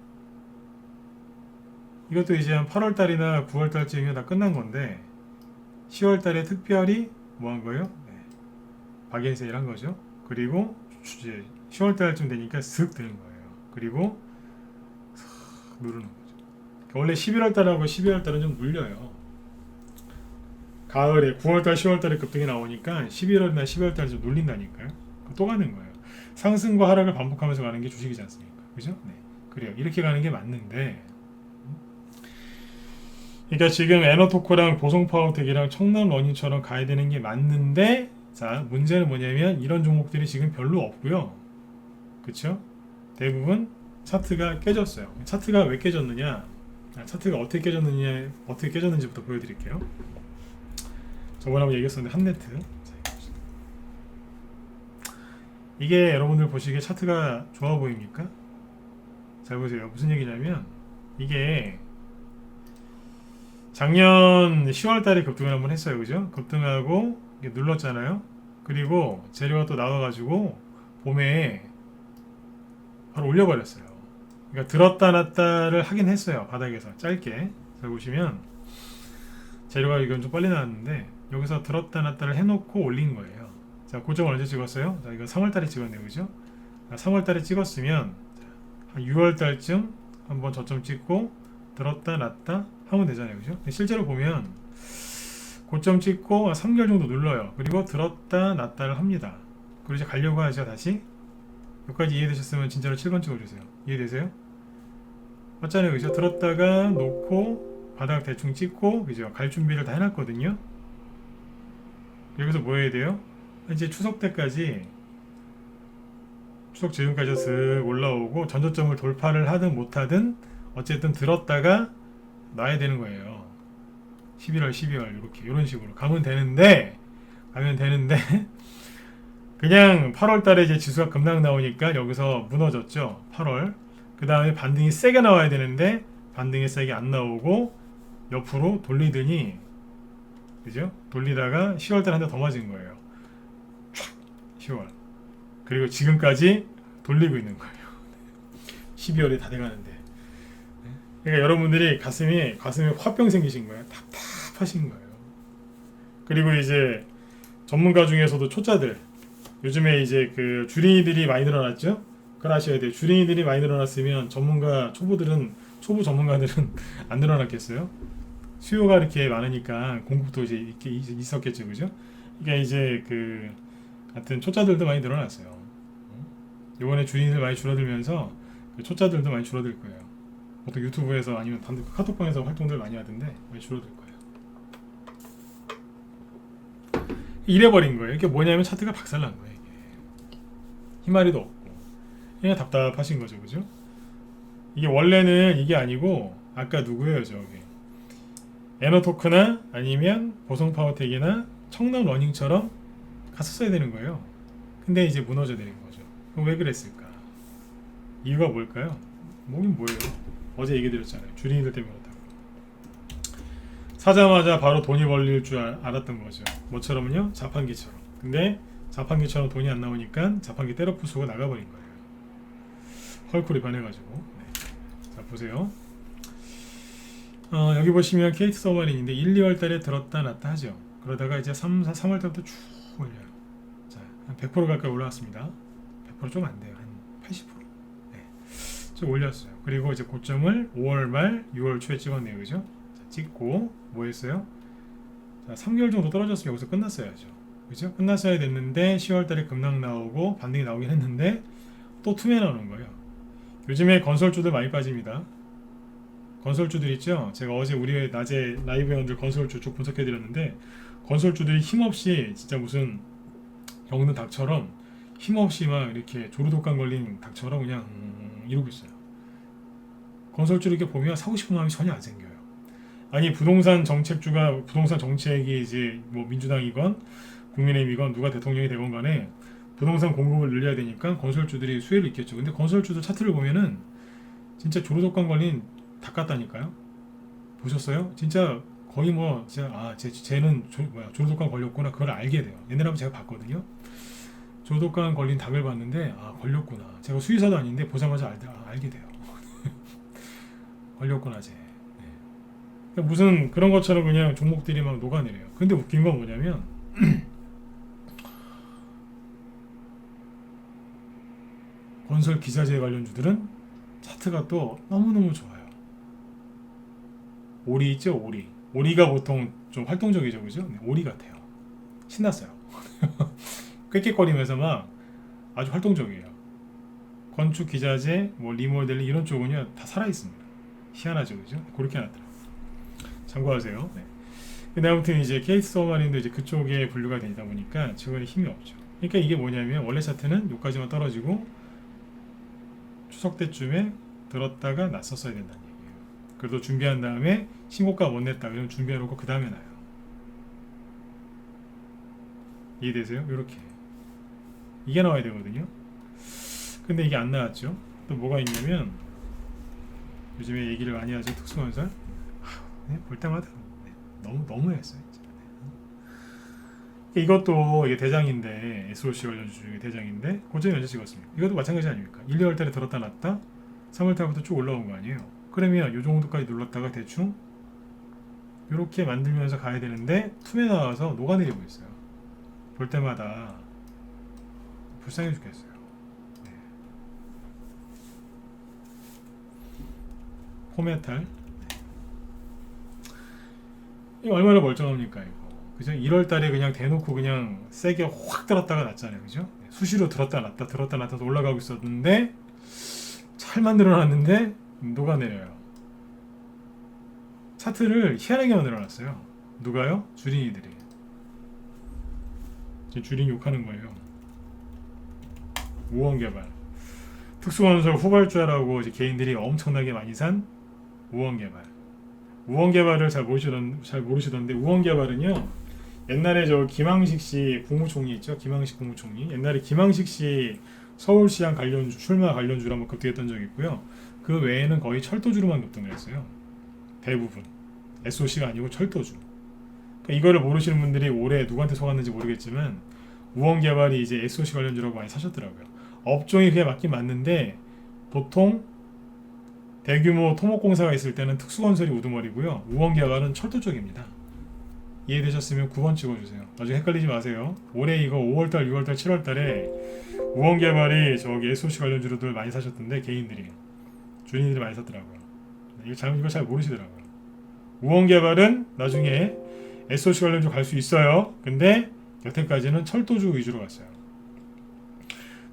이것도 이제 한 8월 달이나 9월 달쯤이면 다 끝난 건데 10월 달에 특별히 뭐 한 거예요? 네. 박연 세일 한 거죠. 그리고 이제 10월 달쯤 되니까 슥 되는 거예요. 그리고 슥 누르는 거죠. 원래 11월 달하고 12월 달은 좀 물려요. 가을에 9월달, 10월달에 급등이 나오니까 11월이나 12월달에 좀 눌린다니까요. 또 가는 거예요. 상승과 하락을 반복하면서 가는 게 주식이지 않습니까? 그죠? 네. 그래요. 이렇게 가는 게 맞는데, 그러니까 지금 에너토크랑 보성파워텍이랑 청남러닝처럼 가야 되는 게 맞는데, 자, 문제는 뭐냐면 이런 종목들이 지금 별로 없고요. 그쵸? 대부분 차트가 깨졌어요. 차트가 왜 깨졌느냐? 차트가 어떻게 깨졌느냐, 어떻게 깨졌는지부터 보여드릴게요. 저번에 한번 얘기했었는데 한네트. 이게 여러분들 보시기에 차트가 좋아 보입니까? 잘 보세요. 무슨 얘기냐면 이게 작년 10월달에 급등을 한번 했어요, 그죠? 급등하고 눌렀잖아요. 그리고 재료가 또 나와가지고 봄에 바로 올려버렸어요. 그러니까 들었다 놨다를 하긴 했어요. 바닥에서 짧게. 잘 보시면 재료가 이건 좀 빨리 나왔는데 여기서 들었다 놨다를 해놓고 올린 거예요. 자, 고점을 언제 찍었어요? 자, 이거 3월달에 찍었네요, 그죠? 3월달에 찍었으면 한 6월달쯤 한번 저점 찍고 들었다 놨다 하면 되잖아요, 그죠? 근데 실제로 보면 고점 찍고 3개월 정도 눌러요. 그리고 들었다 놨다를 합니다. 그리고 이제 가려고 하죠, 다시. 여기까지 이해되셨으면 진짜로 7번 찍어주세요. 이해되세요? 맞잖아요, 그죠? 들었다가 놓고 바닥 대충 찍고, 그죠? 갈 준비를 다 해놨거든요. 여기서 뭐 해야 돼요? 이제 추석 때까지, 추석 즈음까지 쓱 올라오고 전저점을 돌파를 하든 못하든 어쨌든 들었다가 놔야 되는 거예요. 11월, 12월 이렇게 이런 식으로 가면 되는데 그냥 8월 달에 이제 지수가 급락 나오니까 여기서 무너졌죠. 8월. 그 다음에 반등이 세게 나와야 되는데 반등이 세게 안 나오고 옆으로 돌리더니, 그죠? 돌리다가 10월 달에 한 대 더 맞은 거예요. 10월. 그리고 지금까지 돌리고 있는 거예요. 12월이 다 돼가는데. 그러니까 여러분들이 가슴에 화병 생기신 거예요. 답답하신 거예요. 그리고 이제 전문가 중에서도 초짜들, 요즘에 이제 그 주린이들이 많이 늘어났죠. 그걸 아셔야 돼요. 주린이들이 많이 늘어났으면 초보 전문가들은 안 늘어났겠어요. 수요가 이렇게 많으니까 공급도 이제 이렇게 있었겠죠, 그죠? 그러니까 이제 그 하여튼 초짜들도 많이 늘어났어요. 이번에 주린이들 많이 줄어들면서 그 초짜들도 많이 줄어들 거예요. 보통 유튜브에서 아니면 카톡방에서 활동들 많이 하던데 많이 줄어들 거예요. 이래버린 거예요. 이게 뭐냐면 차트가 박살난 거예요. 이게 희마리도 없고 그냥 답답하신 거죠, 그죠? 이게 원래는 이게 아니고 아까 누구예요, 저기 에너토크나 아니면 보성파워텍이나 청남러닝처럼 갔었어야 되는 거예요. 근데 이제 무너져 내린 거죠. 그럼 왜 그랬을까? 이유가 뭘까요? 뭐긴 뭐예요. 어제 얘기 드렸잖아요. 주린이들 때문에 그렇다고. 사자마자 바로 돈이 벌릴 줄 알았던 거죠. 뭐처럼요? 자판기처럼. 근데 자판기처럼 돈이 안 나오니까 자판기 때려 부수고 나가버린 거예요. 헐크리 변해가지고. 네. 자, 보세요. 여기 보시면 케이트 서머린인데 1, 2월 달에 들었다 놨다 하죠. 그러다가 이제 3월 달부터 쭉 올려요. 자, 한 100% 가까이 올라왔습니다. 100% 좀 안 돼요. 한 80%. 네. 좀 올렸어요. 그리고 이제 고점을 5월 말, 6월 초에 찍었네요. 그죠? 자, 찍고 뭐 했어요? 자, 3개월 정도 떨어졌으면 여기서 끝났어야죠. 그죠? 끝났어야 됐는데 10월 달에 급락 나오고 반등이 나오긴 했는데 또 tum에 나오는 거예요. 요즘에 건설주들 많이 빠집니다. 건설주들 있죠? 제가 어제 우리 낮에 라이브 회원들 건설주 쭉 분석해드렸는데 건설주들이 힘없이 진짜 무슨 겪는 닭처럼 힘없이 막 이렇게 조류독감 걸린 닭처럼 그냥 이러고 있어요. 건설주를 이렇게 보면 사고 싶은 마음이 전혀 안 생겨요. 아니 부동산 정책이 이제 뭐 민주당이건 국민의힘이건 누가 대통령이 되건 간에 부동산 공급을 늘려야 되니까 건설주들이 수혜를 있겠죠. 근데 건설주들 차트를 보면은 진짜 조류독감 걸린 닭 같다니까요. 보셨어요? 진짜 거의 뭐 진짜 쟤는 조류독감 걸렸구나 그걸 알게 돼요. 옛날에 한번 제가 봤거든요. 조류독감 걸린 닭을 봤는데 걸렸구나. 제가 수의사도 아닌데 보자마자 알게 돼요. 걸렸구나 쟤. 네. 그러니까 무슨 그런 것처럼 그냥 종목들이 막 녹아내려요. 근데 웃긴 건 뭐냐면 건설 기자재 관련주들은 차트가 또 너무너무 좋아요. 오리 있죠, 오리. 오리가 보통 좀 활동적이죠, 그죠? 네, 오리 같아요. 신났어요. 꾀꾀거리면서 막 아주 활동적이에요. 건축 기자재, 뭐 리모델링 이런 쪽은요 다 살아 있습니다. 희한하죠, 그죠? 그렇게 나더라고요. 참고하세요. 네. 근데 아무튼 이제 케이스 서버마린도 이제 그쪽에 분류가 되다 보니까 지금은 힘이 없죠. 그러니까 이게 뭐냐면 원래 차트는 여기까지만 떨어지고 추석 때쯤에 들었다가 났었어야 된다는 얘기예요. 그래도 준비한 다음에 신고가 못 냈다 그러면 준비해놓고 그 다음에 나요. 이해되세요? 이렇게 이게 나와야 되거든요. 근데 이게 안 나왔죠. 또 뭐가 있냐면 요즘에 얘기를 많이 하죠. 특수건설. 네, 볼 때마다 너무했어요. 이것도 이게 대장인데 SOC 관련주 중에 대장인데 고점이 언제 찍었습니까? 이것도 마찬가지 아닙니까? 1, 2월 달에 들었다 놨다 3월 달부터 쭉 올라온 거 아니에요? 그러면 이 정도까지 눌렀다가 대충 이렇게 만들면서 가야 되는데 틈에 나와서 녹아내리고 있어요. 볼 때마다 불쌍해 죽겠어요. 네. 포메탈 이거 얼마나 멀쩡합니까 이거. 그죠? 1월 달에 그냥 대놓고 그냥 세게 확 들었다가 났잖아요. 그죠? 수시로 들었다 놨다 올라가고 있었는데 잘 만들어놨는데 녹아내려요. 차트를 희한하게 만들어놨어요. 누가요? 주린이들이. 지금 주린 욕하는 거예요. 우원개발. 특수건설 후발주라고 이제 개인들이 엄청나게 많이 산 우원개발. 우원개발을 잘 모르시던데 우원개발은요. 옛날에 저 김항식 씨 국무총리 있죠? 김항식 국무총리. 옛날에 김항식 씨 서울시장 관련주 출마 관련주로 한번 급등했던 적이 있고요. 그 외에는 거의 철도주로만 급등을 했어요. 대부분 SOC가 아니고 철도주. 그러니까 이거를 모르시는 분들이 올해 누구한테 속았는지 모르겠지만 우원개발이 이제 SOC 관련주라고 많이 사셨더라고요. 업종이 그게 맞긴 맞는데 보통 대규모 토목공사가 있을 때는 특수건설이 우두머리고요. 우원개발은 철도 쪽입니다. 이해되셨으면 9번 찍어주세요. 나중에 헷갈리지 마세요. 올해 이거 5월달, 6월달, 7월달에 우원개발이 저기 SOC 관련주로들 많이 사셨던데 개인들이 주인들이 많이 샀더라고요. 이거 잘 모르시더라고요. 우원개발은 나중에 SOC 관련주 갈 수 있어요. 근데 여태까지는 철도주 위주로 갔어요.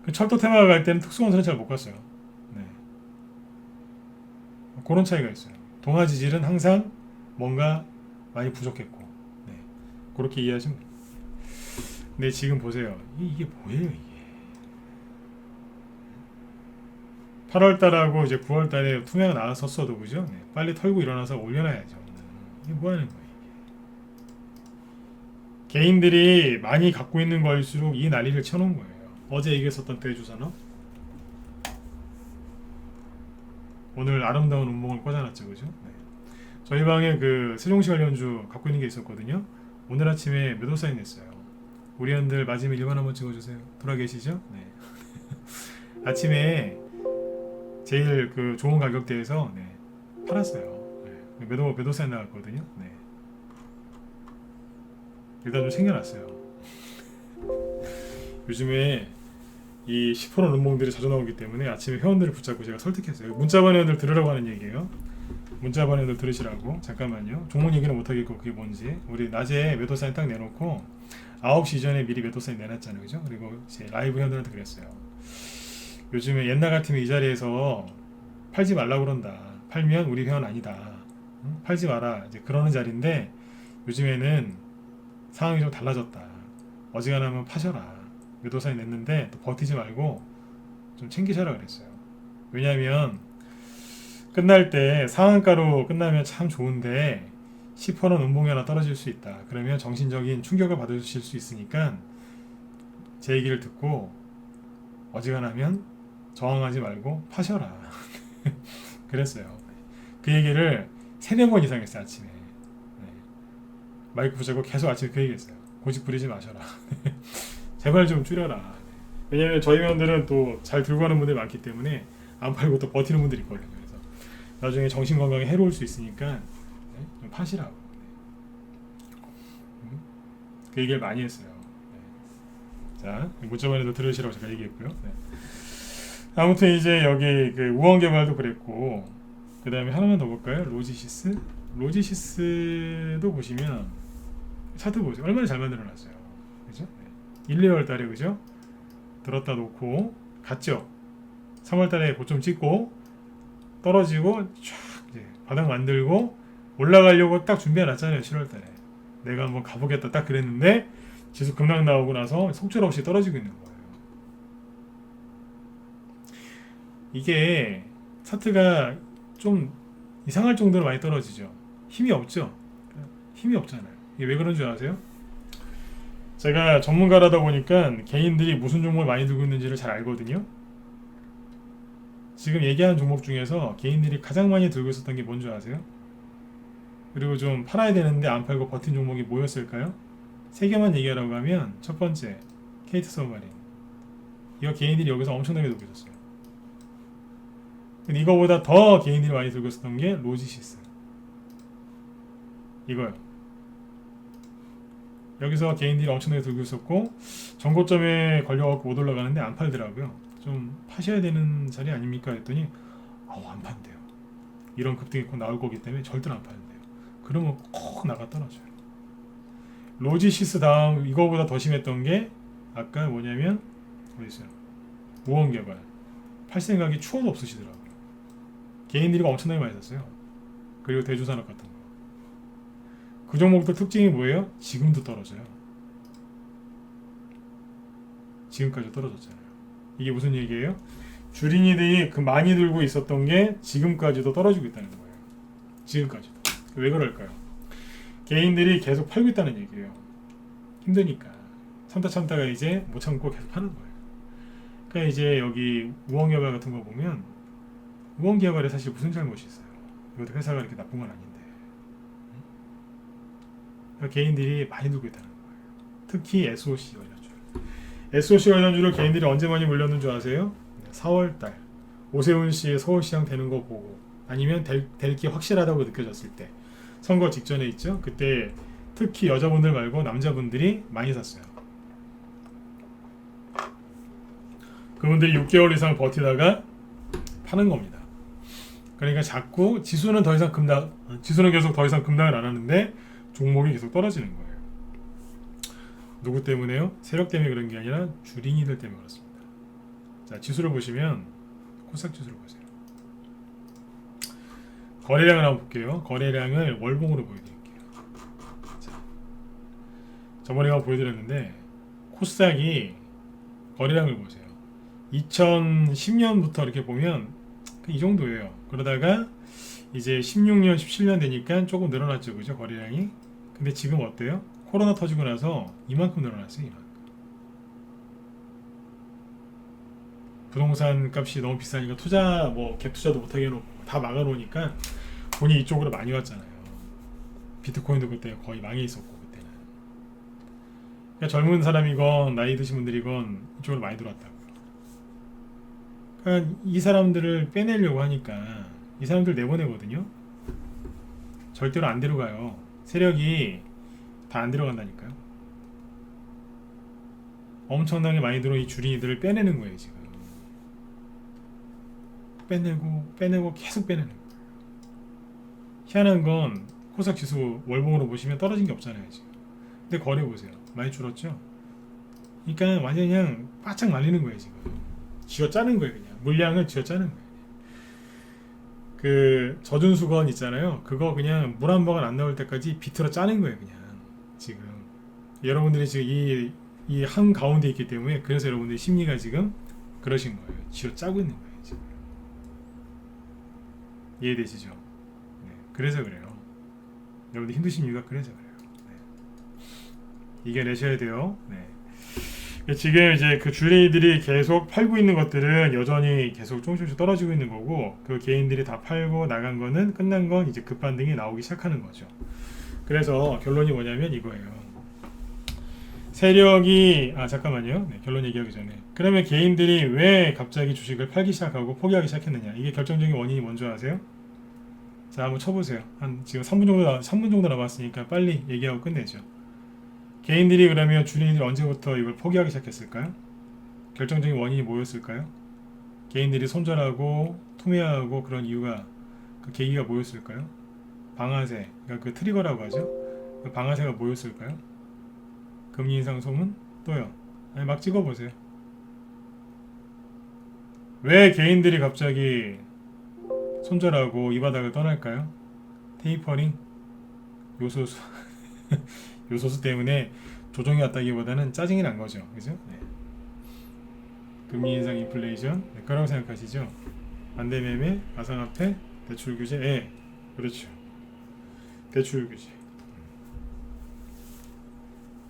그 철도 테마가 갈 때는 특수건설은 잘 못 갔어요. 네. 그런 차이가 있어요. 동아지질은 항상 뭔가 많이 부족했고 네. 그렇게 이해하시면 돼요. 근데 지금 보세요. 이게 뭐예요 이게. 8월달하고 이제 9월달에 투매가 나왔었어도 그죠? 네. 빨리 털고 일어나서 올려놔야죠. 이게 뭐하는 거예요 이게. 개인들이 많이 갖고 있는 거일수록 이 난리를 쳐놓은 거예요. 어제 얘기했었던 대주산업 오늘 아름다운 운봉을 꽂아놨죠 그죠? 네. 저희 방에 그 세종시 관련주 갖고 있는 게 있었거든요. 오늘 아침에 매도 사인했어요. 우리 형들 마지막 1번 한번 찍어주세요. 돌아 계시죠? 네. 아침에 제일 그 좋은 가격대에서 네, 팔았어요. 네. 매도 사인 나갔거든요. 네. 일단 좀 챙겨놨어요. 요즘에 이 10% 음봉들이 자주 나오기 때문에 아침에 회원들을 붙잡고 제가 설득했어요. 문자반 회원들 들으라고 하는 얘기예요. 문자반 회원들 들으시라고. 잠깐만요. 종목 얘기는 못하겠고 그게 뭔지. 우리 낮에 매도 사인 딱 내놓고 9시 이전에 미리 매도 사인 내놨잖아요. 그죠? 그리고 제 라이브 회원들한테 그랬어요. 요즘에 옛날 같으면 이 자리에서 팔지 말라고 그런다. 팔면 우리 회원 아니다. 응? 팔지 마라. 이제 그러는 자리인데 요즘에는 상황이 좀 달라졌다. 어지간하면 파셔라. 매도사인 냈는데 또 버티지 말고 좀 챙기셔라 그랬어요. 왜냐하면 끝날 때 상한가로 끝나면 참 좋은데 10% 음봉이 하나 떨어질 수 있다. 그러면 정신적인 충격을 받으실 수 있으니까 제 얘기를 듣고 어지간하면 저항하지 말고 파셔라. 그랬어요. 그 얘기를 3-4번 이상 했어요 아침에. 네. 마이크 붙잡고 계속 아침에 그 얘기했어요. 고집 부리지 마셔라. 제발 좀 줄여라. 왜냐면 저희 회원들은 또 잘 들고 가는 분들이 많기 때문에 안 팔고 또 버티는 분들이 있거든요. 그래서 나중에 정신 건강에 해로울 수 있으니까 네, 좀 파시라고. 네. 그 얘기를 많이 했어요. 네. 자, 문자반에도 들으시라고 제가 얘기했고요. 네. 아무튼 이제 여기 그 우원개발도 그랬고 그 다음에 하나만 더 볼까요? 로지시스? 로지시스도 보시면 차트 보세요. 얼마나 잘 만들어놨어요. 그죠? 1, 2월 달에 그죠? 들었다 놓고 갔죠. 3월 달에 고점 찍고 떨어지고 쫙 이제 바닥 만들고 올라가려고 딱 준비해 놨잖아요. 7월 달에 내가 한번 가보겠다 딱 그랬는데 지수 급락 나오고 나서 속절없이 떨어지고 있는 거예요. 이게 차트가 좀 이상할 정도로 많이 떨어지죠. 힘이 없죠. 힘이 없잖아요. 이게 왜 그런 줄 아세요? 제가 전문가라다 보니까 개인들이 무슨 종목을 많이 들고 있는지를 잘 알거든요. 지금 얘기하는 종목 중에서 개인들이 가장 많이 들고 있었던 게 뭔지 아세요? 그리고 좀 팔아야 되는데 안 팔고 버틴 종목이 뭐였을까요? 세 개만 얘기하라고 하면 첫 번째 케이트 서브마린. 이거 개인들이 여기서 엄청나게 들고 있었어요. 근데 이거보다 더 개인들이 많이 들고 있었던 게 로지시스. 이거요. 여기서 개인들이 엄청나게 들고 있었고 전고점에 걸려갖고 못 올라가는데 안 팔더라고요. 좀 파셔야 되는 자리 아닙니까? 했더니 안 판대요. 이런 급등이 꼭 나올 거기 때문에 절대로 안 파는데요. 그러면 콕 나가 떨어져요. 로지시스 다음 이거보다 더 심했던 게 아까 뭐냐면 어디 있어요? 우원개발. 팔 생각이 추워도 없으시더라고요. 개인들이 엄청나게 많이 샀어요. 그리고 대주산업 같은 거. 그 종목들 특징이 뭐예요? 지금도 떨어져요. 지금까지 떨어졌잖아요. 이게 무슨 얘기예요? 주린이들이 그 많이 들고 있었던 게 지금까지도 떨어지고 있다는 거예요. 지금까지도. 왜 그럴까요? 개인들이 계속 팔고 있다는 얘기예요. 힘드니까. 참다가 이제 못 참고 계속 파는 거예요. 그러니까 이제 여기 우원개발 같은 거 보면 우원개발에 사실 무슨 잘못이 있어요? 이것도 회사가 이렇게 나쁜 건 아닌데. 그러니까 개인들이 많이 들고 있다는 거예요. 특히 SOC 관련주. SOC 관련주를 개인들이 언제 많이 물렸는 줄 아세요? 4월달 오세훈 씨의 서울시장 되는 거 보고 아니면 될 게 확실하다고 느껴졌을 때 선거 직전에 있죠. 그때 특히 여자분들 말고 남자분들이 많이 샀어요. 그분들이 6개월 이상 버티다가 파는 겁니다. 그러니까 자꾸 지수는 계속 더 이상 급락을 안 하는데 종목이 계속 떨어지는 거예요. 누구 때문에요? 세력 때문에 그런 게 아니라 주린이들 때문에 그렇습니다. 자, 지수를 보시면 코스닥 지수를 보세요. 거래량을 한번 볼게요. 거래량을 월봉으로 보여드릴게요. 자, 저번에 한번 보여드렸는데 코스닥이 거래량을 보세요. 2010년부터 이렇게 보면 이 정도예요. 그러다가 이제 16년, 17년 되니까 조금 늘어났죠, 그죠? 거래량이. 근데 지금 어때요? 코로나 터지고 나서 이만큼 늘어났어요, 이만큼. 부동산 값이 너무 비싸니까 갭 투자도 못하게 해놓고 다 막아놓으니까 돈이 이쪽으로 많이 왔잖아요. 비트코인도 그때 거의 망해 있었고, 그때는. 그러니까 젊은 사람이건 나이 드신 분들이건 이쪽으로 많이 들어왔다고요. 그러니까 이 사람들을 빼내려고 하니까 이 사람들 내보내거든요. 절대로 안 데려가요. 세력이 다 안 데려간다니까요. 엄청나게 많이 들어온 이 주린이들을 빼내는 거예요, 지금. 빼내고 계속 빼내는 거예요. 희한한 건 코스닥 지수 월봉으로 보시면 떨어진 게 없잖아요, 지금. 근데 거래 보세요. 많이 줄었죠? 그러니까 완전 그냥 바짝 말리는 거예요, 지금. 쥐어 짜는 거예요, 그냥. 물량을 쥐어 짜는 거예요. 그 젖은 수건 있잖아요. 그거 그냥 물 한 방울 안 나올 때까지 비틀어 짜는 거예요, 그냥. 지금 여러분들이 지금 이 한 가운데 있기 때문에 그래서 여러분들의 심리가 지금 그러신 거예요. 쥐어 짜고 있는 거예요, 지금. 이해되시죠? 네, 그래서 그래요. 여러분들 힘드신 이유가 그래서 그래요. 네. 이겨내셔야 돼요. 네. 지금 이제 그 주린이들이 계속 팔고 있는 것들은 여전히 계속 조금씩 떨어지고 있는 거고, 그 개인들이 다 팔고 나간 거는 끝난 건 이제 급반등이 나오기 시작하는 거죠. 그래서 결론이 뭐냐면 이거예요. 세력이 잠깐만요. 네, 결론 얘기하기 전에 그러면 개인들이 왜 갑자기 주식을 팔기 시작하고 포기하기 시작했느냐? 이게 결정적인 원인이 뭔지 아세요? 자, 한번 쳐보세요. 한 지금 3분 정도 남았으니까 빨리 얘기하고 끝내죠. 개인들이 그러면 주린이들이 언제부터 이걸 포기하기 시작했을까요? 결정적인 원인이 뭐였을까요? 개인들이 손절하고 투매하고 그런 이유가 그 계기가 뭐였을까요? 방아쇠, 그러니까 그 트리거라고 하죠. 그 방아쇠가 뭐였을까요? 금리 인상 소문 또요. 아니 막 찍어보세요. 왜 개인들이 갑자기 손절하고 이 바닥을 떠날까요? 테이퍼링 요소수 요소수 때문에 조정이 왔다기보다는 짜증이 난 거죠. 그죠? 네. 금리 인상 인플레이션 네, 거라고 생각하시죠? 반대 매매, 가상화폐, 대출 규제, 예, 그렇죠. 대출 규제.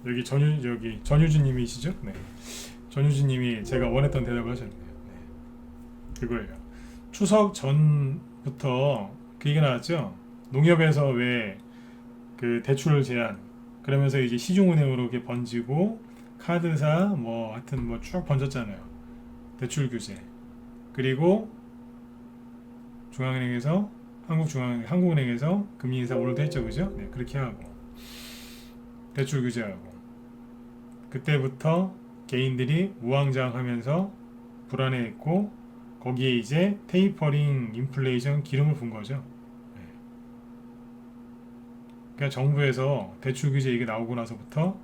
여기 전유진님이시죠? 네. 전유진님이 제가 원했던 대답을 하셨네요. 네. 그거예요. 추석 전부터 그 얘기 나왔죠. 농협에서 왜 그 대출 제한 그러면서 이제 시중은행으로 이렇게 번지고 카드사 뭐 하여튼 뭐 쭉 번졌잖아요. 대출 규제 그리고 중앙은행에서 한국은행에서 금리 인사 오늘도 했죠, 그죠? 네, 그렇게 하고 대출 규제하고 그때부터 개인들이 우왕좌왕하면서 불안해했고 거기에 이제 테이퍼링 인플레이션 기름을 분 거죠. 네. 그러니까 정부에서 대출 규제 이게 나오고 나서부터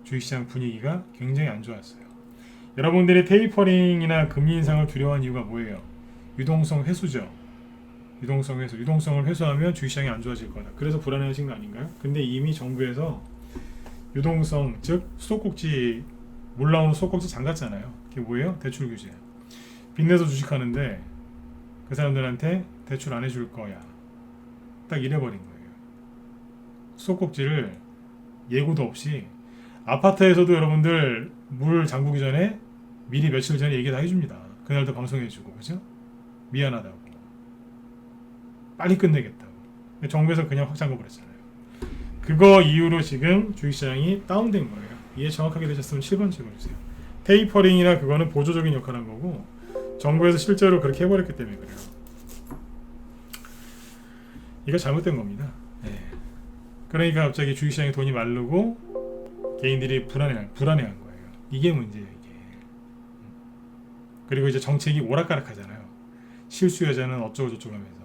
주식시장 분위기가 굉장히 안 좋았어요. 여러분들이 테이퍼링이나 금리 인상을 두려워한 이유가 뭐예요? 유동성 회수죠. 유동성 회수. 유동성을 회수하면 주식시장이 안 좋아질 거다. 그래서 불안해하신 거 아닌가요? 근데 이미 정부에서 유동성, 즉 수도꼭지 물 나오는 수도꼭지 잠갔잖아요. 그게 뭐예요? 대출 규제. 빚내서 주식하는데 그 사람들한테 대출 안 해줄 거야. 딱 이래버린 거예요. 수도꼭지를 예고도 없이 아파트에서도 여러분들 물 잠그기 전에 미리 며칠 전에 얘기 다 해줍니다. 그날도 방송해주고 그죠? 미안하다고 빨리 끝내겠다고 정부에서 그냥 확 잠궈버렸잖아요. 그거 이후로 지금 주식시장이 다운된 거예요. 이해 정확하게 되셨으면 7번 찍어주세요. 테이퍼링이나 그거는 보조적인 역할을 한 거고 정부에서 실제로 그렇게 해버렸기 때문에 그래요. 이거 잘못된 겁니다. 네. 그러니까 갑자기 주식시장에 돈이 마르고 개인들이 불안해한 거예요. 이게 문제예요. 이게. 그리고 이제 정책이 오락가락하잖아요. 실수 여자는 어쩌고 저쩌고 하면서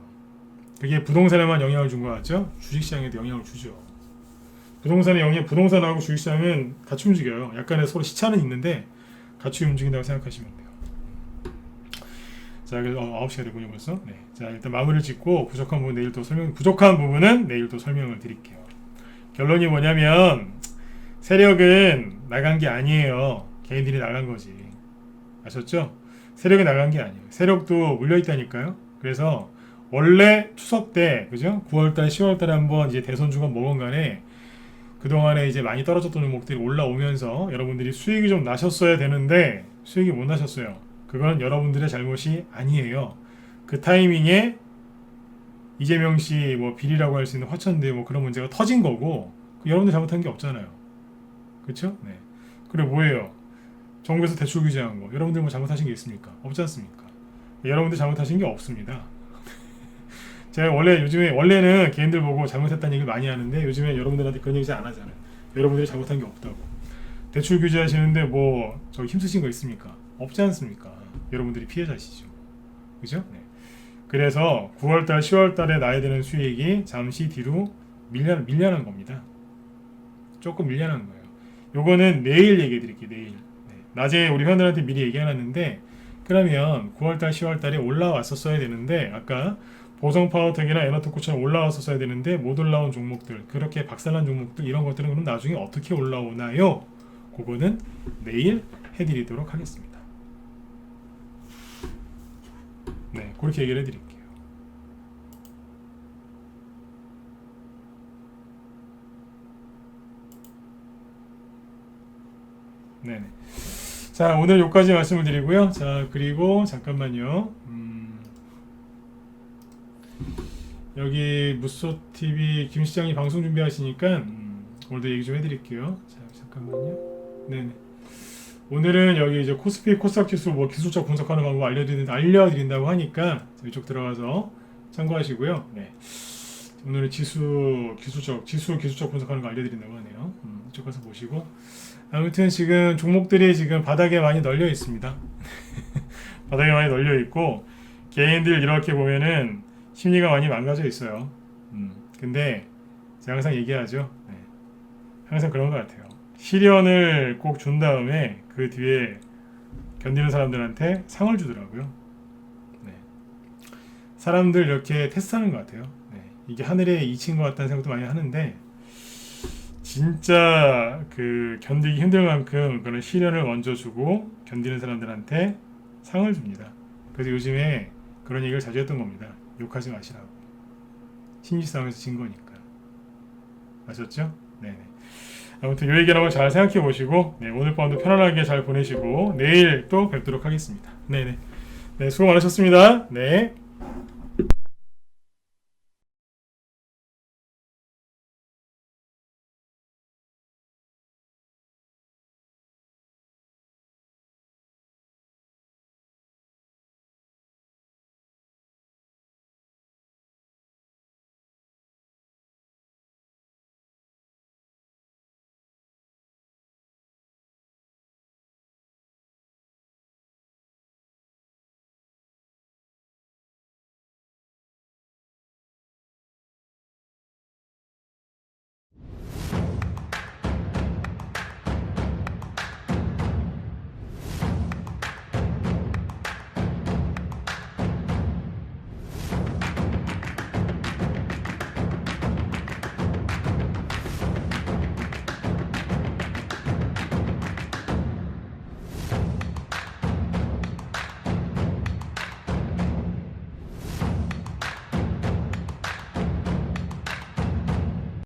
그게 부동산에만 영향을 준 거 같죠? 주식시장에도 영향을 주죠. 부동산하고 주식시장은 같이 움직여요. 약간의 서로 시차는 있는데 같이 움직인다고 생각하시면 돼요. 자, 그래서 9시가 되군요 벌써. 네. 자, 일단 마무리를 짓고 부족한 부분은 내일 또 설명을 드릴게요. 결론이 뭐냐면 세력은 나간 게 아니에요. 개인들이 나간 거지. 아셨죠? 세력이 나간 게 아니에요. 세력도 물려 있다니까요. 그래서 원래 추석 때, 그죠? 9월달, 10월달에 한번 이제 대선 주건 뭐건 간에 그동안에 이제 많이 떨어졌던 종목들이 올라오면서 여러분들이 수익이 좀 나셨어야 되는데 수익이 못 나셨어요. 그건 여러분들의 잘못이 아니에요. 그 타이밍에 이재명 씨 뭐 비리라고 할 수 있는 화천대 뭐 그런 문제가 터진 거고 여러분들 잘못한 게 없잖아요. 그렇죠? 네. 그래 뭐예요? 정부에서 대출 규제한 거 여러분들 뭐 잘못하신 게 있습니까? 없지 않습니까? 여러분들 잘못하신 게 없습니다. 제가 원래는 개인들 보고 잘못했다는 얘기를 많이 하는데 요즘에 여러분들한테 그런 얘기 잘 안 하잖아요. 여러분들이 잘못한 게 없다고. 대출 규제하시는데 뭐 저 힘쓰신 거 있습니까? 없지 않습니까? 여러분들이 피해자시죠. 그죠? 네. 그래서 9월달, 10월달에 나야 되는 수익이 잠시 뒤로 밀려난 겁니다. 조금 밀려난 거예요. 요거는 내일 얘기해 드릴게요. 내일. 네. 낮에 우리 회원들한테 미리 얘기해놨는데 그러면 9월달, 10월달에 올라왔었어야 되는데 아까 보성파워텍이나 에너토코처럼 올라왔었어야 되는데 못 올라온 종목들 그렇게 박살난 종목들 이런 것들은 그럼 나중에 어떻게 올라오나요? 그거는 내일 해드리도록 하겠습니다. 네, 그렇게 얘기를 해드릴게요. 네네. 자, 오늘 여기까지 말씀을 드리고요. 자, 그리고 잠깐만요. 여기 무쏘TV 김 시장이 방송 준비하시니까 오늘도 얘기 좀 해드릴게요. 자, 잠깐만요. 네네. 오늘은 여기 이제 코스피 코스닥 지수 뭐 기술적 분석하는 방법 알려드린다고 하니까 이쪽 들어가서 참고하시고요. 네. 오늘은 기술적 분석하는 거 알려드린다고 하네요. 이쪽 가서 보시고 아무튼 지금 종목들이 지금 바닥에 많이 널려 있습니다. 바닥에 많이 널려 있고 개인들 이렇게 보면은 심리가 많이 망가져 있어요. 근데 제가 항상 얘기하죠. 네. 항상 그런 것 같아요. 시련을 꼭 준 다음에 그 뒤에 견디는 사람들한테 상을 주더라고요. 네. 사람들 이렇게 테스트하는 것 같아요. 네. 이게 하늘의 이치인 것 같다는 생각도 많이 하는데 진짜 그 견디기 힘들 만큼 그런 시련을 먼저 주고 견디는 사람들한테 상을 줍니다. 그래서 요즘에 그런 얘기를 자주 했던 겁니다. 욕하지 마시라고. 신지상에서 진 거니까. 아셨죠? 네네. 아무튼 이 얘기를 한번 잘 생각해 보시고 네, 오늘 밤도 편안하게 잘 보내시고 내일 또 뵙도록 하겠습니다. 네네. 네, 수고 많으셨습니다. 네.